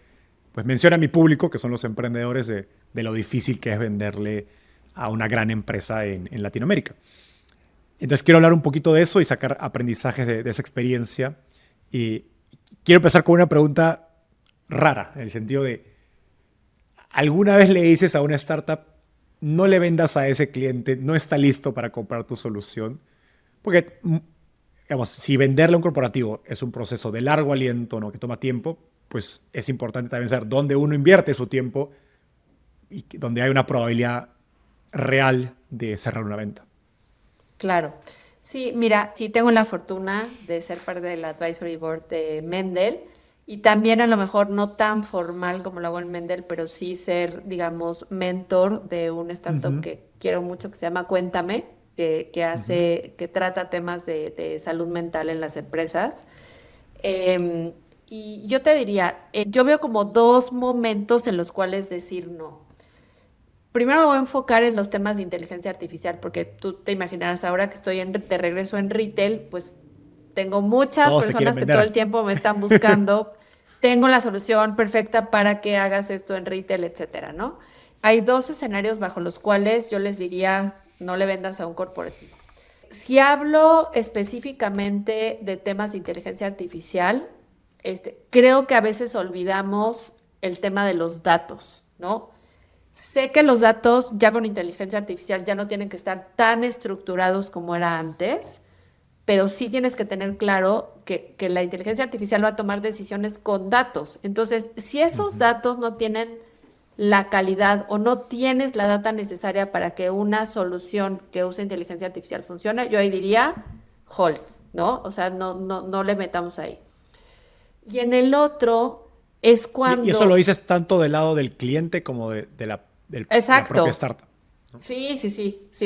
pues menciona mi público, que son los emprendedores, de lo difícil que es venderle a una gran empresa en Latinoamérica. Entonces quiero hablar un poquito de eso y sacar aprendizajes de esa experiencia. Y quiero empezar con una pregunta rara, en el sentido de, ¿alguna vez le dices a una startup, no le vendas a ese cliente, no está listo para comprar tu solución? Porque, digamos, si venderle a un corporativo es un proceso de largo aliento, ¿no?, que toma tiempo, pues es importante también saber dónde uno invierte su tiempo y donde hay una probabilidad real de cerrar una venta. Claro. Sí, mira, sí tengo la fortuna de ser parte del advisory board de Mendel y también a lo mejor no tan formal como lo hago en Mendel, pero sí ser, digamos, mentor de un startup que quiero mucho que se llama Cuéntame, que trata temas de salud mental en las empresas. Y yo te diría, yo veo como dos momentos en los cuales decir no. Primero me voy a enfocar en los temas de inteligencia artificial, porque tú te imaginarás ahora que estoy de regreso en retail, pues tengo muchas Todos personas que todo el tiempo me están buscando. Tengo la solución perfecta para que hagas esto en retail, etcétera, ¿no? Hay dos escenarios bajo los cuales yo les diría no le vendas a un corporativo. Si hablo específicamente de temas de inteligencia artificial, creo que a veces olvidamos el tema de los datos, ¿no? Sé que los datos ya con inteligencia artificial ya no tienen que estar tan estructurados como era antes, pero sí tienes que tener claro que la inteligencia artificial va a tomar decisiones con datos. Entonces, si esos datos no tienen la calidad o no tienes la data necesaria para que una solución que use inteligencia artificial funcione, yo ahí diría hold, ¿no? O sea, no le metamos ahí. Y en el otro es cuando... Y eso lo dices tanto del lado del cliente como de la propia startup, ¿no? Sí,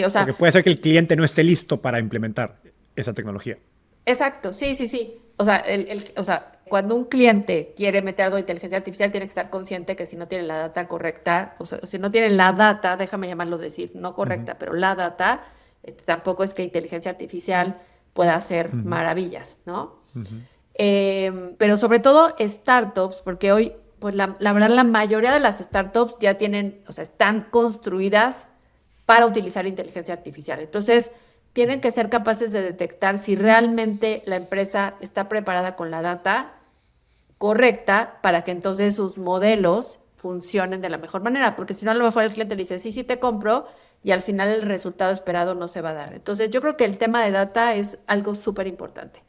o sea... Porque puede ser que el cliente no esté listo para implementar esa tecnología. Exacto, sí. O sea, cuando un cliente quiere meter algo de inteligencia artificial, tiene que estar consciente que si no tiene la data correcta, o sea, si no tiene la data, déjame llamarlo decir, no correcta, pero la data, tampoco es que inteligencia artificial pueda hacer maravillas, ¿no? Pero sobre todo startups, porque hoy, pues la verdad, la mayoría de las startups ya tienen, o sea, están construidas para utilizar inteligencia artificial. Entonces, tienen que ser capaces de detectar si realmente la empresa está preparada con la data correcta para que entonces sus modelos funcionen de la mejor manera, porque si no, a lo mejor el cliente le dice, sí, te compro, y al final el resultado esperado no se va a dar. Entonces, yo creo que el tema de data es algo súper importante.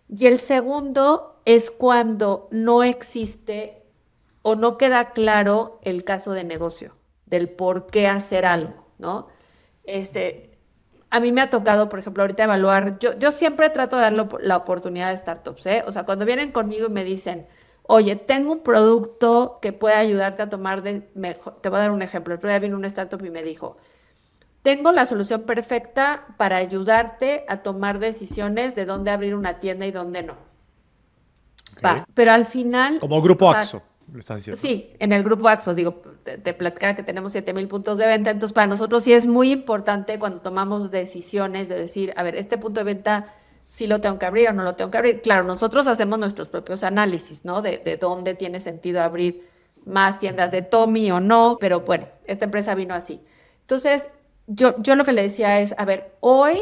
Y el segundo es cuando no existe o no queda claro el caso de negocio, del por qué hacer algo, ¿no? A mí me ha tocado, por ejemplo, ahorita evaluar, yo siempre trato de dar la oportunidad de startups, ¿eh? O sea, cuando vienen conmigo y me dicen, oye, tengo un producto que puede ayudarte a tomar mejor, te voy a dar un ejemplo. El otro día vino una startup y me dijo, tengo la solución perfecta para ayudarte a tomar decisiones de dónde abrir una tienda y dónde no. Okay. Va, pero al final... Como grupo Axo, lo estás diciendo. Sí, en el grupo Axo, digo, te platicaba que tenemos 7,000 puntos de venta, entonces para nosotros sí es muy importante cuando tomamos decisiones de decir, a ver, este punto de venta sí lo tengo que abrir o no lo tengo que abrir. Claro, nosotros hacemos nuestros propios análisis, ¿no? De dónde tiene sentido abrir más tiendas de Tommy o no, pero bueno, esta empresa vino así. Entonces, yo lo que le decía es, a ver, hoy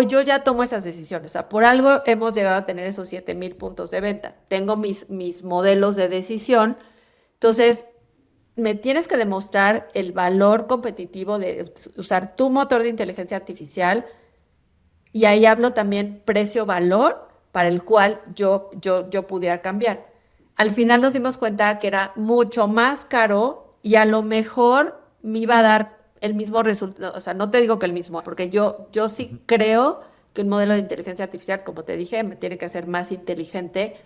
yo ya tomo esas decisiones, o sea, por algo hemos llegado a tener esos 7,000 puntos de venta. Tengo mis modelos de decisión, entonces me tienes que demostrar el valor competitivo de usar tu motor de inteligencia artificial y ahí hablo también precio-valor para el cual yo pudiera cambiar. Al final nos dimos cuenta que era mucho más caro y a lo mejor me iba a dar el mismo resultado, o sea, no te digo que el mismo, porque yo sí creo que un modelo de inteligencia artificial, como te dije, me tiene que hacer más inteligente,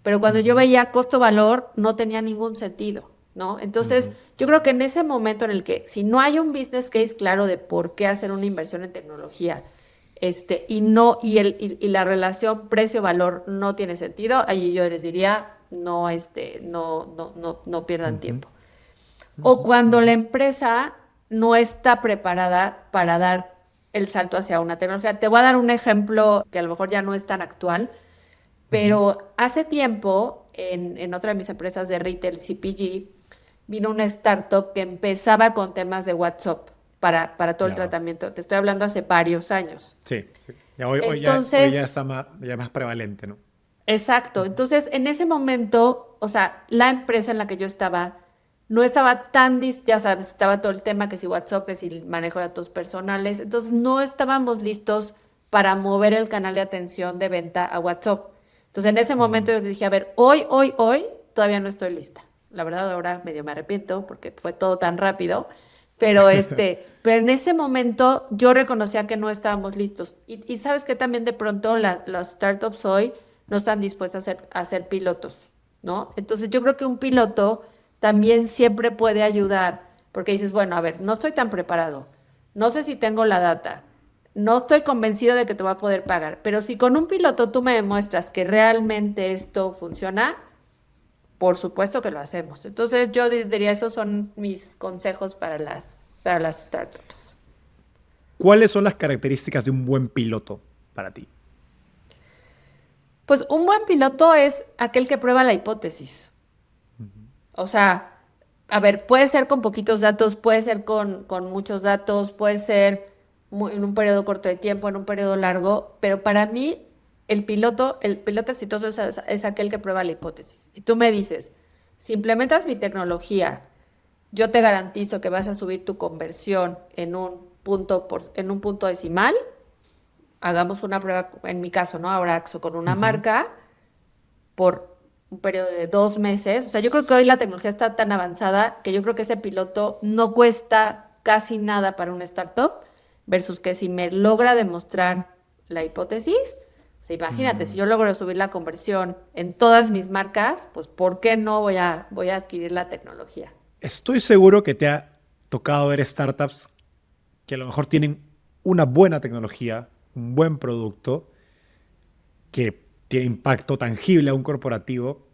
pero cuando yo veía costo-valor no tenía ningún sentido, ¿no? Entonces, yo creo que en ese momento en el que si no hay un business case claro de por qué hacer una inversión en tecnología, y la relación precio-valor no tiene sentido, ahí yo les diría, no pierdan tiempo. O cuando la empresa no está preparada para dar el salto hacia una tecnología. Te voy a dar un ejemplo que a lo mejor ya no es tan actual, pero hace tiempo, en otra de mis empresas de retail, CPG, vino una startup que empezaba con temas de WhatsApp para todo el tratamiento. Te estoy hablando hace varios años. Sí, sí. Ya hoy Entonces, ya está más prevalente, ¿no? exacto. Entonces, en ese momento, o sea, la empresa en la que yo estaba no estaba ya sabes, estaba todo el tema que si WhatsApp, que si el manejo de datos personales. Entonces, no estábamos listos para mover el canal de atención de venta a WhatsApp. Entonces, en ese momento yo dije, a ver, hoy, todavía no estoy lista. La verdad, ahora medio me arrepiento porque fue todo tan rápido. Pero pero en ese momento yo reconocía que no estábamos listos. Y sabes que también de pronto las startups hoy no están dispuestas a hacer pilotos, ¿no? Entonces yo creo que un piloto también siempre puede ayudar, porque dices, bueno, a ver, no estoy tan preparado, no sé si tengo la data, no estoy convencido de que te voy a poder pagar, pero si con un piloto tú me demuestras que realmente esto funciona, por supuesto que lo hacemos. Entonces yo diría, esos son mis consejos para las startups. ¿Cuáles son las características de un buen piloto para ti? Pues un buen piloto es aquel que prueba la hipótesis. O sea, a ver, puede ser con poquitos datos, puede ser con muchos datos, puede ser en un periodo corto de tiempo, en un periodo largo, pero para mí el piloto exitoso es aquel que prueba la hipótesis. Si tú me dices, si implementas mi tecnología, yo te garantizo que vas a subir tu conversión en un punto decimal. Hagamos una prueba, en mi caso, ¿no? Ahora con una marca por un periodo de 2 meses. O sea, yo creo que hoy la tecnología está tan avanzada que yo creo que ese piloto no cuesta casi nada para una startup versus que si me logra demostrar la hipótesis, o sea, imagínate, si yo logro subir la conversión en todas mis marcas, pues ¿por qué no voy a adquirir la tecnología? Estoy seguro que te ha tocado ver startups que a lo mejor tienen una buena tecnología, un buen producto, que tiene impacto tangible a un corporativo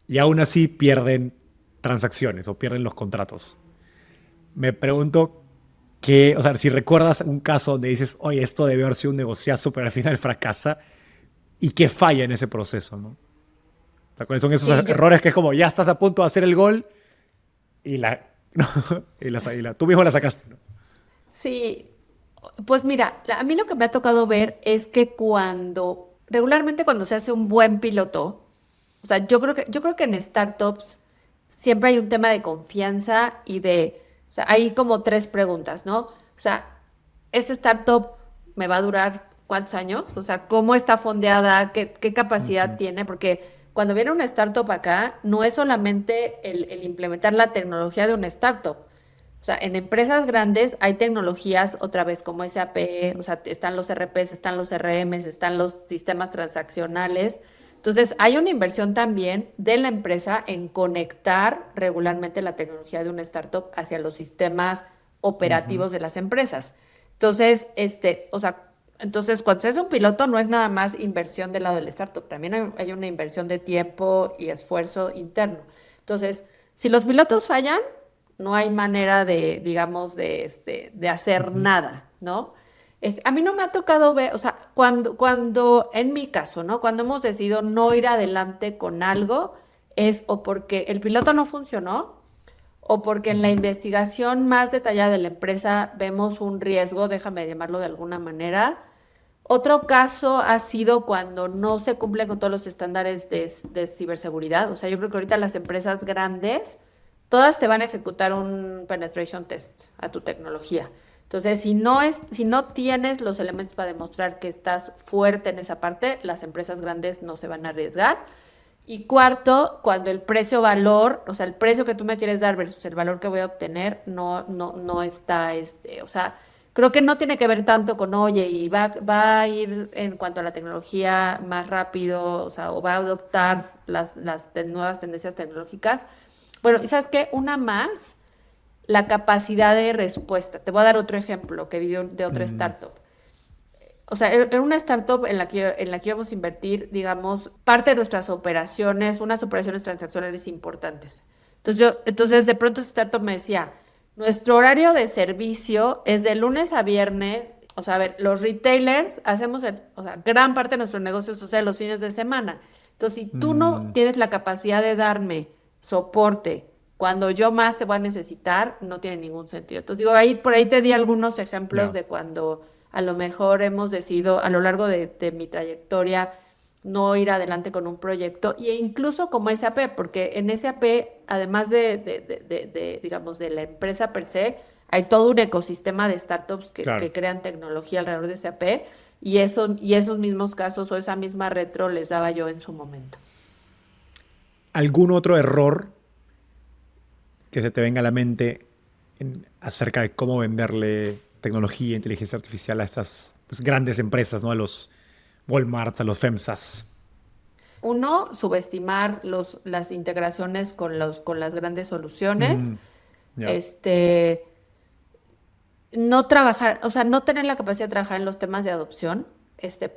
y aún así pierden transacciones o pierden los contratos. Me pregunto o sea, si recuerdas un caso donde dices, oye, esto debe haber sido un negociazo, pero al final fracasa, y qué falla en ese proceso, ¿no? O sea, ¿cuáles son esos errores que es como, ya estás a punto de hacer el gol y tú mismo la sacaste, ¿no? Sí, pues mira, a mí lo que me ha tocado ver es que regularmente cuando se hace un buen piloto, o sea, yo creo que en startups siempre hay un tema de confianza o sea, hay como 3 preguntas, ¿no? O sea, ¿esta startup me va a durar cuántos años? O sea, ¿cómo está fondeada? ¿Qué capacidad tiene? Porque cuando viene una startup acá, no es solamente el implementar la tecnología de una startup. O sea, en empresas grandes hay tecnologías, otra vez, como SAP, o sea, están los RPs, están los CRMs, están los sistemas transaccionales. Entonces, hay una inversión también de la empresa en conectar regularmente la tecnología de una startup hacia los sistemas operativos de las empresas. Entonces, o sea, cuando se hace un piloto no es nada más inversión del lado del startup, también hay una inversión de tiempo y esfuerzo interno. Entonces, si los pilotos fallan, no hay manera digamos, de hacer nada, ¿no? A mí no me ha tocado ver, o sea, cuando en mi caso, ¿no? Cuando hemos decidido no ir adelante con algo, es o porque el piloto no funcionó, o porque en la investigación más detallada de la empresa vemos un riesgo, déjame llamarlo de alguna manera. Otro caso ha sido cuando no se cumplen con todos los estándares de ciberseguridad. O sea, yo creo que ahorita las empresas grandes, todas te van a ejecutar un penetration test a tu tecnología. Entonces, si no tienes los elementos para demostrar que estás fuerte en esa parte, las empresas grandes no se van a arriesgar. Y cuarto, cuando el precio-valor, o sea, el precio que tú me quieres dar versus el valor que voy a obtener, no está, o sea, creo que no tiene que ver tanto con, oye, y va a ir en cuanto a la tecnología más rápido, o sea, o va a adoptar las nuevas tendencias tecnológicas. Bueno, ¿y sabes qué? Una más, la capacidad de respuesta. Te voy a dar otro ejemplo que vi de otra startup. o sea, era una startup en la que íbamos a invertir, digamos, parte de nuestras operaciones, unas operaciones transaccionales importantes. Entonces de pronto esa startup me decía, nuestro horario de servicio es de lunes a viernes. O sea, a ver, los retailers hacemos, o sea, gran parte de nuestro negocio sucede los fines de semana. Entonces, si tú no tienes la capacidad de darme soporte cuando yo más te voy a necesitar, no tiene ningún sentido. Entonces, digo, por ahí te di algunos ejemplos de cuando a lo mejor hemos decidido a lo largo de mi trayectoria no ir adelante con un proyecto, e incluso como SAP, porque en SAP, además digamos, de la empresa per se, hay todo un ecosistema de startups que crean tecnología alrededor de SAP, y esos mismos casos o esa misma retro les daba yo en su momento. ¿Algún otro error que se te venga a la mente acerca de cómo venderle tecnología e inteligencia artificial a estas pues, grandes empresas, ¿no? A los Walmart, a los FEMSAs? Uno, subestimar las integraciones con las grandes soluciones. No trabajar, o sea, no tener la capacidad de trabajar en los temas de adopción,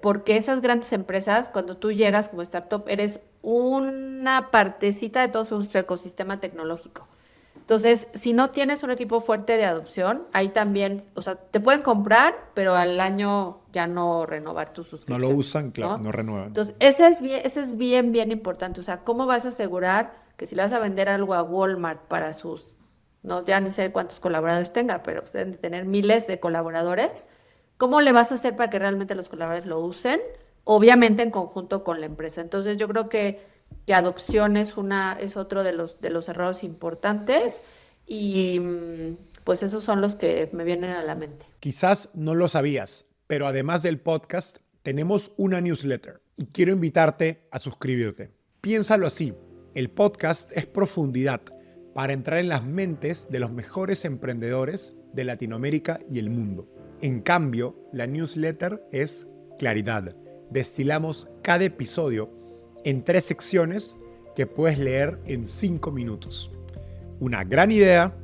porque esas grandes empresas, cuando tú llegas como startup, eres una partecita de todo su ecosistema tecnológico. Entonces, si no tienes un equipo fuerte de adopción, ahí también, o sea, te pueden comprar, pero al año ya no renovar tu suscripción. No lo usan, claro, no renuevan. Entonces, ese es bien importante. O sea, ¿cómo vas a asegurar que si le vas a vender algo a Walmart para sus, no, ya ni sé cuántos colaboradores tenga, pero pues deben de tener miles de colaboradores? ¿Cómo le vas a hacer para que realmente los colaboradores lo usen? Obviamente en conjunto con la empresa. Entonces, yo creo que adopción es otro de los errores importantes, y pues esos son los que me vienen a la mente. Quizás no lo sabías, pero además del podcast, tenemos una newsletter y quiero invitarte a suscribirte. Piénsalo así, el podcast es profundidad para entrar en las mentes de los mejores emprendedores de Latinoamérica y el mundo. En cambio, la newsletter es claridad. Destilamos cada episodio en 3 secciones que puedes leer en 5 minutos. Una gran idea,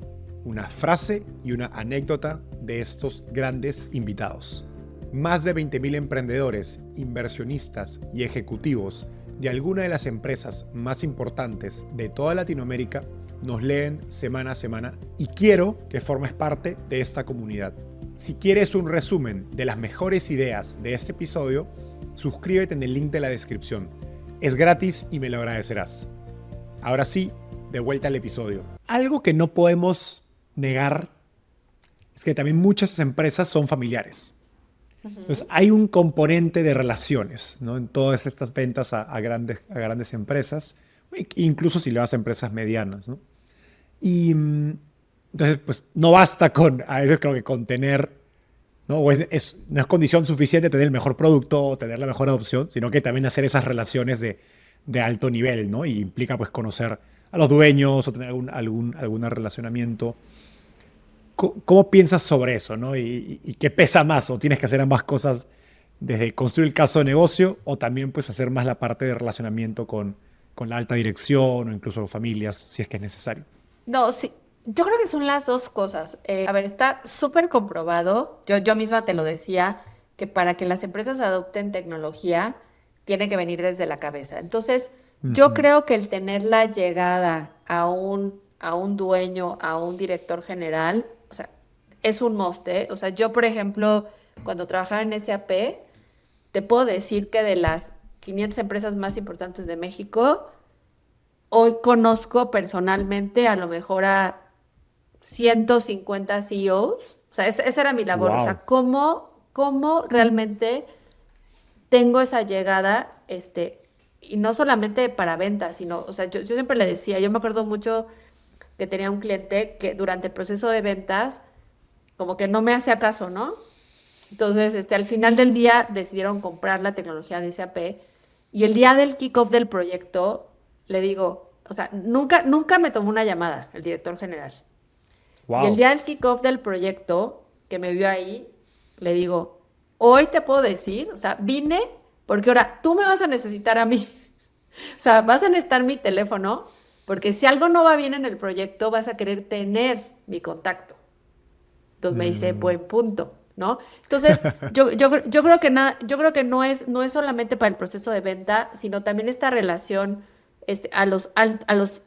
una frase y una anécdota de estos grandes invitados. Más de 20,000 emprendedores, inversionistas y ejecutivos de alguna de las empresas más importantes de toda Latinoamérica nos leen semana a semana y quiero que formes parte de esta comunidad. Si quieres un resumen de las mejores ideas de este episodio, suscríbete en el link de la descripción. Es gratis y me lo agradecerás. Ahora sí, de vuelta al episodio. Algo que no podemos negar es que también muchas empresas son familiares. Entonces, hay un componente de relaciones, ¿no? En todas estas ventas a grandes empresas, incluso si le vas a empresas medianas, ¿no? Y entonces, pues no basta a veces creo que con tener, ¿no? O no es condición suficiente tener el mejor producto o tener la mejor adopción, sino que también hacer esas relaciones de alto nivel, ¿no? Y implica pues conocer a los dueños o tener algún relacionamiento. ¿Cómo piensas sobre eso, ¿no? ¿Y qué pesa más? ¿O tienes que hacer ambas cosas desde construir el caso de negocio o también pues hacer más la parte de relacionamiento con la alta dirección o incluso familias si es que es necesario? No, sí. Yo creo que son las dos cosas. A ver, está súper comprobado, yo misma te lo decía, que para que las empresas adopten tecnología, tiene que venir desde la cabeza. Entonces, yo creo que el tener la llegada a un dueño, a un director general, o sea, es un must, ¿eh? O sea, yo, por ejemplo, cuando trabajaba en SAP, te puedo decir que de las 500 empresas más importantes de México, hoy conozco personalmente a lo mejor a 150 CEOs, o sea, esa era mi labor. Wow. O sea, ¿cómo realmente tengo esa llegada, y no solamente para ventas, sino, o sea, yo siempre le decía, yo me acuerdo mucho que tenía un cliente que durante el proceso de ventas, como que no me hacía caso, ¿no? Entonces, al final del día decidieron comprar la tecnología de SAP, y el día del kickoff del proyecto, le digo, o sea, nunca me tomó una llamada el director general. Wow. Y el día del kickoff del proyecto, que me vio ahí, le digo, hoy te puedo decir, o sea, vine porque ahora tú me vas a necesitar a mí. O sea, vas a necesitar mi teléfono, porque si algo no va bien en el proyecto, vas a querer tener mi contacto. Entonces me dice, buen punto. ¿no? Entonces, yo creo que yo creo que no es solamente para el proceso de venta, sino también esta relación a los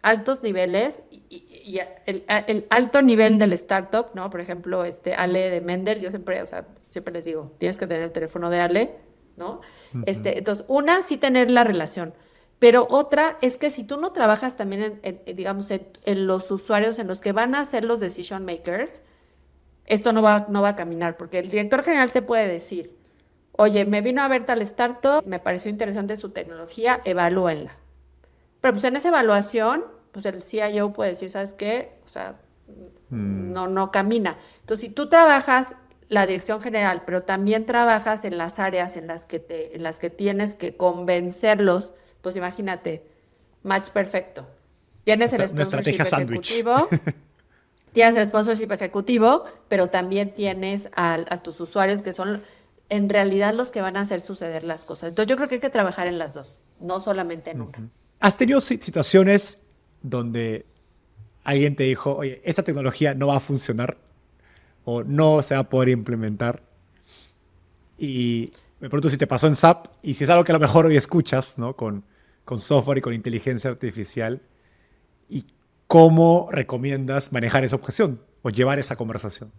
altos niveles y el alto nivel del startup, ¿no? Por ejemplo, Ale de Mendel, yo siempre, o sea, siempre les digo, tienes que tener el teléfono de Ale, ¿no? Entonces, una, sí tener la relación, pero otra es que si tú no trabajas también digamos, en los usuarios en los que van a ser los decision makers, esto no va a caminar, porque el director general te puede decir, oye, me vino a ver tal startup, me pareció interesante su tecnología, evalúenla. Pero pues en esa evaluación, pues el CIO puede decir, ¿sabes qué? O sea, no camina. Entonces, si tú trabajas la dirección general, pero también trabajas en las áreas en las que tienes que convencerlos, pues imagínate, match perfecto. Tienes el Una sponsorship estrategia sándwich. ejecutivo, tienes el sponsorship ejecutivo, pero también tienes a tus usuarios que son en realidad los que van a hacer suceder las cosas. Entonces yo creo que hay que trabajar en las dos, no solamente en una. ¿Has tenido situaciones donde alguien te dijo, oye, esa tecnología no va a funcionar o no se va a poder implementar? Y me pregunto si te pasó en SAP y si es algo que a lo mejor hoy escuchas, ¿no? Con software y con inteligencia artificial. ¿Y cómo recomiendas manejar esa objeción o llevar esa conversación?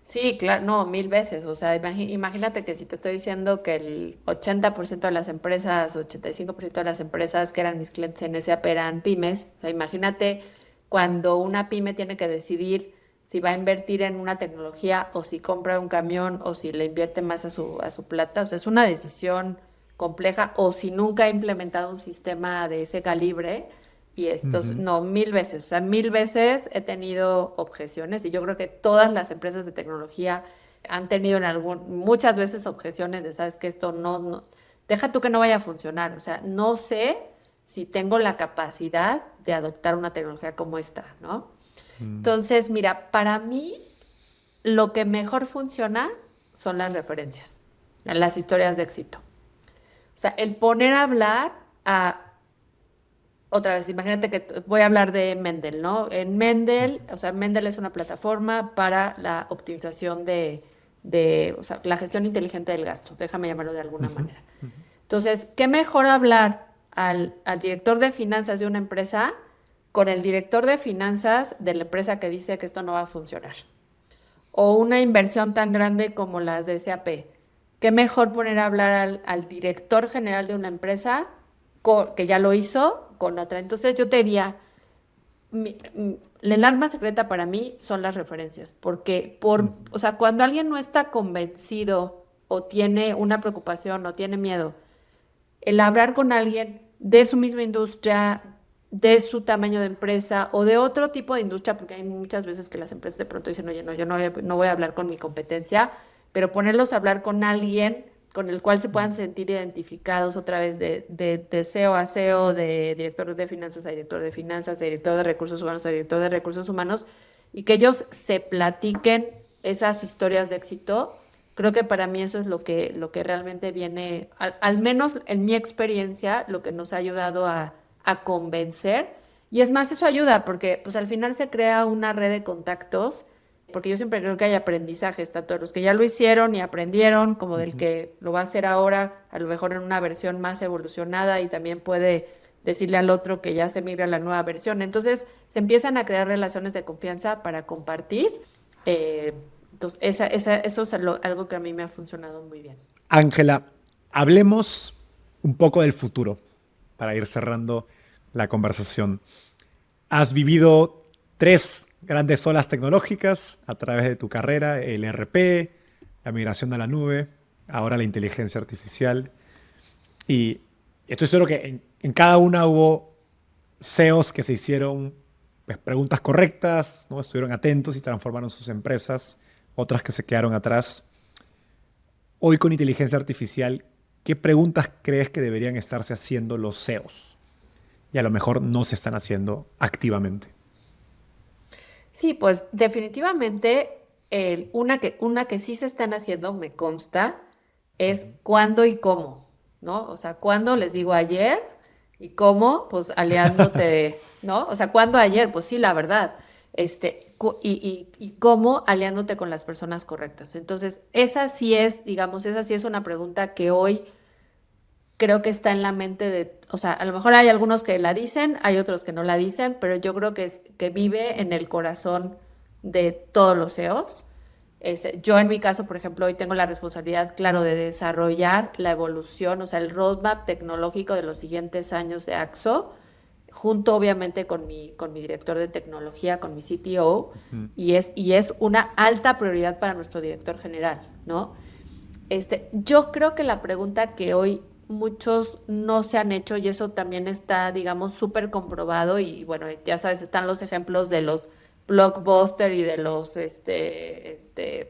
Sí, claro, no, 1000 veces. O sea, imagínate que si te estoy diciendo que el 80% de las empresas, 85% de las empresas que eran mis clientes en SAP eran pymes, o sea, imagínate cuando una pyme tiene que decidir si va a invertir en una tecnología o si compra un camión o si le invierte más a su plata. O sea, es una decisión compleja o si nunca ha implementado un sistema de ese calibre. Y estos, no, 1000 veces, o sea, 1000 veces he tenido objeciones y yo creo que todas las empresas de tecnología han tenido muchas veces objeciones de, sabes que esto no, deja tú que no vaya a funcionar, o sea, no sé si tengo la capacidad de adoptar una tecnología como esta, ¿no? Entonces, mira, para mí lo que mejor funciona son las referencias, las historias de éxito. O sea, el poner a hablar otra vez, imagínate que voy a hablar de Mendel, ¿no? En Mendel, o sea, Mendel es una plataforma para la optimización o sea, la gestión inteligente del gasto, déjame llamarlo de alguna manera. Entonces, ¿qué mejor hablar al director de finanzas de una empresa con el director de finanzas de la empresa que dice que esto no va a funcionar? O una inversión tan grande como las de SAP. ¿Qué mejor poner a hablar al director general de una empresa que ya lo hizo con otra? Entonces yo te diría, el arma secreta para mí son las referencias, porque o sea, cuando alguien no está convencido o tiene una preocupación o tiene miedo, el hablar con alguien de su misma industria, de su tamaño de empresa o de otro tipo de industria, porque hay muchas veces que las empresas de pronto dicen, oye, no, yo no voy a hablar con mi competencia, pero ponerlos a hablar con alguien con el cual se puedan sentir identificados otra vez de CEO a CEO, de director de finanzas a director de finanzas, de director de recursos humanos a director de recursos humanos, y que ellos se platiquen esas historias de éxito. Creo que para mí eso es lo que realmente viene, al menos en mi experiencia, lo que nos ha ayudado a convencer. Y es más, eso ayuda porque pues al final se crea una red de contactos, porque yo siempre creo que hay aprendizaje, tanto de los que ya lo hicieron y aprendieron, como del que lo va a hacer ahora, a lo mejor en una versión más evolucionada y también puede decirle al otro que ya se migra a la nueva versión. Entonces se empiezan a crear relaciones de confianza para compartir. Entonces eso es algo que a mí me ha funcionado muy bien. Ángela, hablemos un poco del futuro para ir cerrando la conversación. Has vivido 3 grandes olas tecnológicas a través de tu carrera: el ERP, la migración a la nube, ahora la inteligencia artificial. Y estoy seguro que en cada una hubo CEOs que se hicieron pues, preguntas correctas, ¿no? Estuvieron atentos y transformaron sus empresas, otras que se quedaron atrás. Hoy con inteligencia artificial, ¿qué preguntas crees que deberían estarse haciendo los CEOs? Y a lo mejor no se están haciendo activamente. Sí, pues definitivamente una que sí se están haciendo, me consta, es cuándo y cómo, ¿no? O sea, cuándo les digo ayer y cómo, pues aliándote, ¿no? O sea, ¿cuándo ayer? Pues sí, la verdad. y cómo aliándote con las personas correctas. Entonces, esa sí es, digamos, esa sí es una pregunta que hoy creo que está en la mente de, o sea, a lo mejor hay algunos que la dicen, hay otros que no la dicen, pero yo creo que vive en el corazón de todos los CEOs. Yo en mi caso, por ejemplo, hoy tengo la responsabilidad, claro, de desarrollar la evolución, o sea, el roadmap tecnológico de los siguientes años de AXO, junto obviamente con mi director de tecnología, con mi CTO, y es una alta prioridad para nuestro director general, ¿no? Yo creo que la pregunta que hoy muchos no se han hecho, y eso también está, digamos, súper comprobado, y bueno, ya sabes, están los ejemplos de los Blockbuster y de los,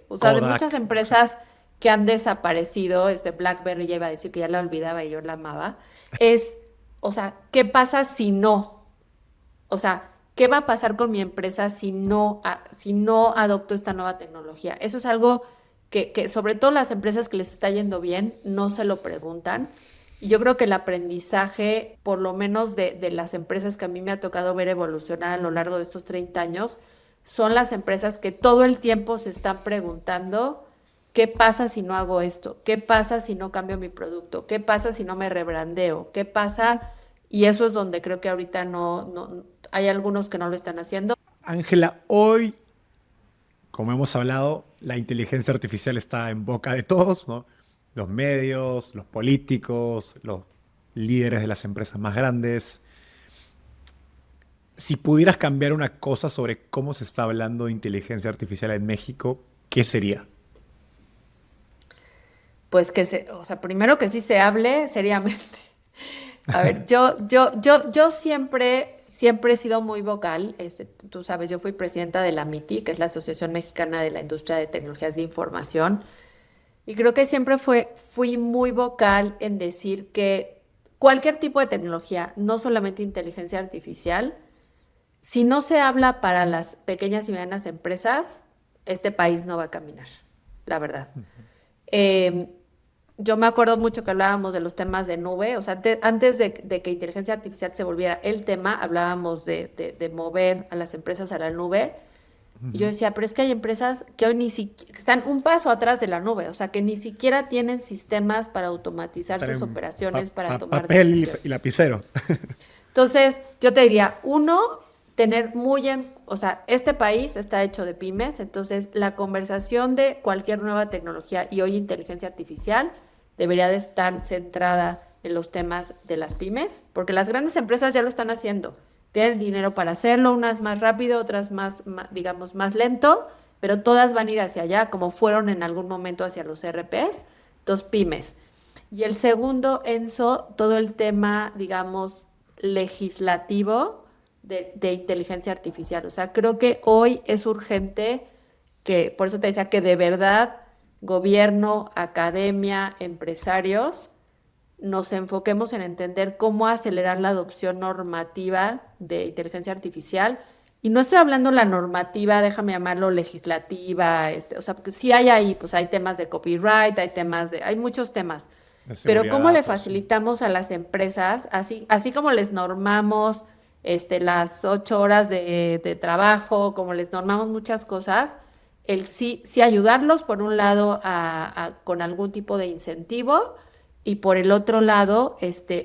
o sea, de muchas empresas que han desaparecido, BlackBerry ya iba a decir que ya la olvidaba y yo la amaba, o sea, ¿qué pasa si no? O sea, ¿qué va a pasar con mi empresa si no adopto esta nueva tecnología? Eso es algo que sobre todo las empresas que les está yendo bien no se lo preguntan. Y yo creo que el aprendizaje, por lo menos de las empresas que a mí me ha tocado ver evolucionar a lo largo de estos 30 años, son las empresas que todo el tiempo se están preguntando, ¿qué pasa si no hago esto? ¿Qué pasa si no cambio mi producto? ¿Qué pasa si no me rebrandeo? ¿Qué pasa? Y eso es donde creo que ahorita no hay algunos que no lo están haciendo. Ángela, hoy, como hemos hablado, la inteligencia artificial está en boca de todos, ¿no? Los medios, los políticos, los líderes de las empresas más grandes. Si pudieras cambiar una cosa sobre cómo se está hablando de inteligencia artificial en México, ¿qué sería? Pues o sea, primero que sí se hable seriamente. A ver, yo siempre he sido muy vocal. Tú sabes, yo fui presidenta de la MITI, que es la Asociación Mexicana de la Industria de Tecnologías de Información, y creo que siempre fui muy vocal en decir que cualquier tipo de tecnología, no solamente inteligencia artificial, si no se habla para las pequeñas y medianas empresas, este país no va a caminar, la verdad. Yo me acuerdo mucho que hablábamos de los temas de nube, o sea, antes de que inteligencia artificial se volviera el tema, hablábamos de mover a las empresas a la nube. Y yo decía, pero es que hay empresas que hoy están un paso atrás de la nube, o sea, que ni siquiera tienen sistemas para automatizar sus operaciones, para tomar papel decisiones. y lapicero. Entonces, yo te diría, tener o sea, este país está hecho de pymes, entonces la conversación de cualquier nueva tecnología y hoy inteligencia artificial debería de estar centrada en los temas de las pymes, porque las grandes empresas ya lo están haciendo. Tienen dinero para hacerlo, unas más rápido, otras digamos, más lento, pero todas van a ir hacia allá, como fueron en algún momento hacia los ERPs, dos pymes. Y el segundo, Enzo, todo el tema, digamos, legislativo de inteligencia artificial. O sea, creo que hoy es urgente que, por eso te decía que de verdad, gobierno, academia, empresarios, nos enfoquemos en entender cómo acelerar la adopción normativa de inteligencia artificial. Y no estoy hablando la normativa, déjame llamarlo legislativa, o sea, porque sí hay ahí, pues hay temas de copyright, hay muchos temas. Pero cómo le facilitamos a las empresas, así como les normamos las 8 horas de trabajo, como les normamos muchas cosas, el sí ayudarlos por un lado con algún tipo de incentivo, y por el otro lado,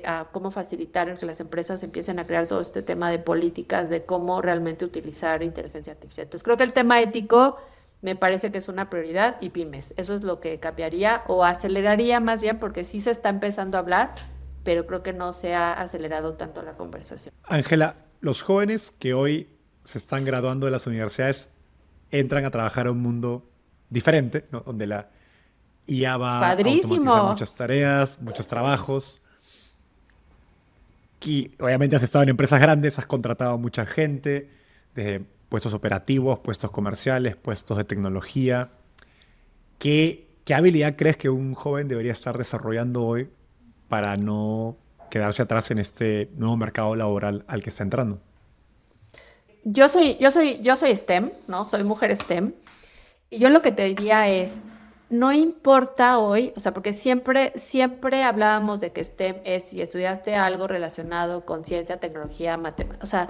a cómo facilitar el que las empresas empiecen a crear todo este tema de políticas de cómo realmente utilizar inteligencia artificial. Entonces, creo que el tema ético me parece que es una prioridad, y pymes. Eso es lo que cambiaría o aceleraría más bien, porque sí se está empezando a hablar, pero creo que no se ha acelerado tanto la conversación. Ángela, los jóvenes que hoy se están graduando de las universidades entran a trabajar a un mundo diferente, ¿no? Donde la IA va a automatizar muchas tareas, muchos trabajos. Y obviamente has estado en empresas grandes, has contratado a mucha gente, desde puestos operativos, puestos comerciales, puestos de tecnología. ¿Qué habilidad crees que un joven debería estar desarrollando hoy para no quedarse atrás en este nuevo mercado laboral al que está entrando? Yo soy STEM, ¿no? Soy mujer STEM. Y yo lo que te diría es, no importa hoy, o sea, porque siempre hablábamos de que STEM es si estudiaste algo relacionado con ciencia, tecnología, matemáticas. O sea,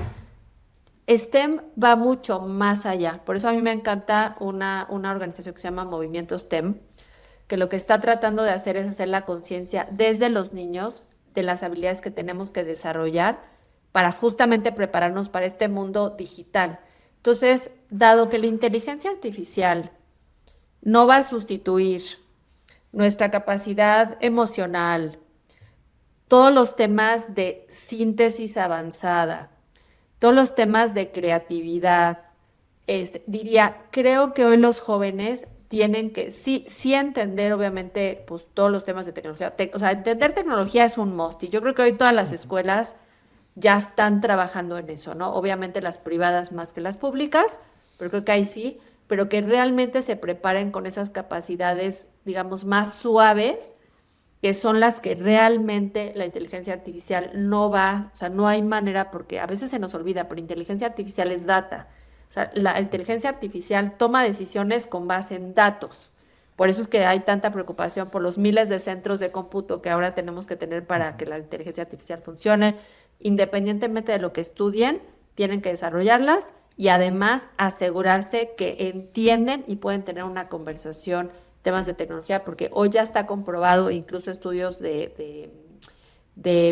STEM va mucho más allá. Por eso a mí me encanta una organización que se llama Movimiento STEM, que lo que está tratando de hacer es hacer la conciencia desde los niños de las habilidades que tenemos que desarrollar para justamente prepararnos para este mundo digital. Entonces, dado que la inteligencia artificial no va a sustituir nuestra capacidad emocional, todos los temas de síntesis avanzada, todos los temas de creatividad, creo que hoy los jóvenes tienen que sí entender, obviamente, pues todos los temas de tecnología. O sea, entender tecnología es un must. Y yo creo que hoy todas las escuelas ya están trabajando en eso, ¿no? Obviamente las privadas más que las públicas, pero creo que ahí sí, pero que realmente se preparen con esas capacidades, digamos, más suaves, que son las que realmente la inteligencia artificial no va, o sea, no hay manera, porque a veces se nos olvida, pero inteligencia artificial es data. O sea, la inteligencia artificial toma decisiones con base en datos. Por eso es que hay tanta preocupación por los miles de centros de cómputo que ahora tenemos que tener para que la inteligencia artificial funcione. Independientemente de lo que estudien, tienen que desarrollarlas y además asegurarse que entienden y pueden tener una conversación, temas de tecnología, porque hoy ya está comprobado, incluso estudios de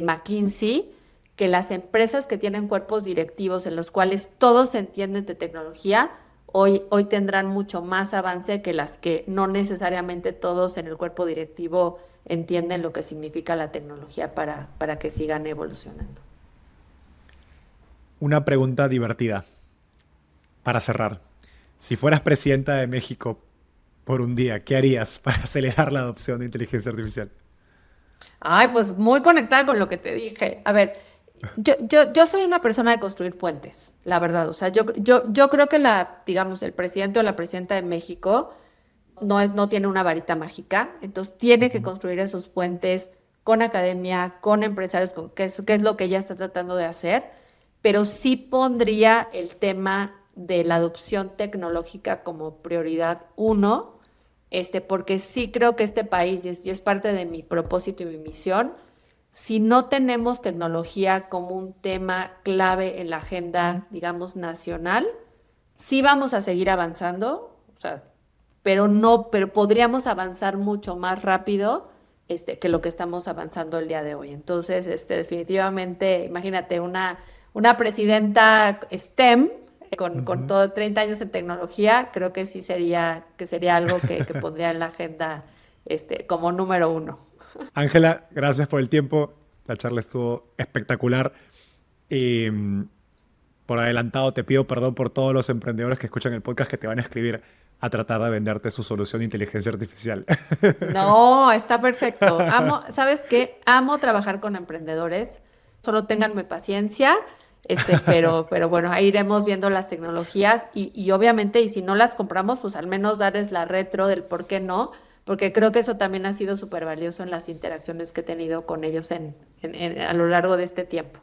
McKinsey, que las empresas que tienen cuerpos directivos en los cuales todos entienden de tecnología, hoy tendrán mucho más avance que las que no necesariamente todos en el cuerpo directivo entienden lo que significa la tecnología para que sigan evolucionando. Una pregunta divertida para cerrar. Si fueras presidenta de México por un día, ¿qué harías para acelerar la adopción de inteligencia artificial? Ay, pues muy conectada con lo que te dije. A ver, yo soy una persona de construir puentes, la verdad. O sea, yo creo que digamos, el presidente o la presidenta de México no tiene una varita mágica, entonces tiene que construir esos puentes con academia, con empresarios, que es lo que ella está tratando de hacer, pero sí pondría el tema de la adopción tecnológica como prioridad 1, porque sí creo que este país, y es parte de mi propósito y mi misión, si no tenemos tecnología como un tema clave en la agenda, digamos, nacional, sí vamos a seguir avanzando, o sea, pero podríamos avanzar mucho más rápido que lo que estamos avanzando el día de hoy. Entonces, definitivamente, imagínate, una presidenta STEM con todo 30 años en tecnología, creo que sí sería algo que pondría en la agenda como número 1. Ángela, gracias por el tiempo. La charla estuvo espectacular. Por adelantado te pido perdón por todos los emprendedores que escuchan el podcast que te van a escribir a tratar de venderte su solución de inteligencia artificial. No, está perfecto. ¿Sabes qué? Amo trabajar con emprendedores. Solo ténganme paciencia. Pero bueno, ahí iremos viendo las tecnologías y obviamente, y si no las compramos, pues al menos darles la retro del por qué no, porque creo que eso también ha sido súper valioso en las interacciones que he tenido con ellos a lo largo de este tiempo.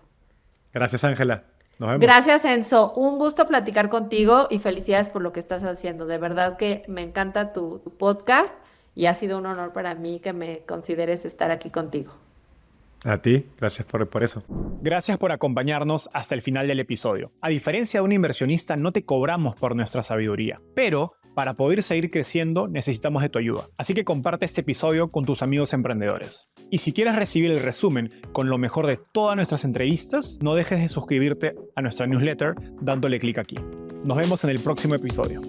Gracias, Ángela. Nos vemos. Gracias, Enzo. Un gusto platicar contigo y felicidades por lo que estás haciendo. De verdad que me encanta tu podcast y ha sido un honor para mí que me consideres estar aquí contigo. A ti, gracias por eso. Gracias por acompañarnos hasta el final del episodio. A diferencia de un inversionista, no te cobramos por nuestra sabiduría, pero para poder seguir creciendo necesitamos de tu ayuda. Así que comparte este episodio con tus amigos emprendedores. Y si quieres recibir el resumen con lo mejor de todas nuestras entrevistas, no dejes de suscribirte a nuestra newsletter dándole clic aquí. Nos vemos en el próximo episodio.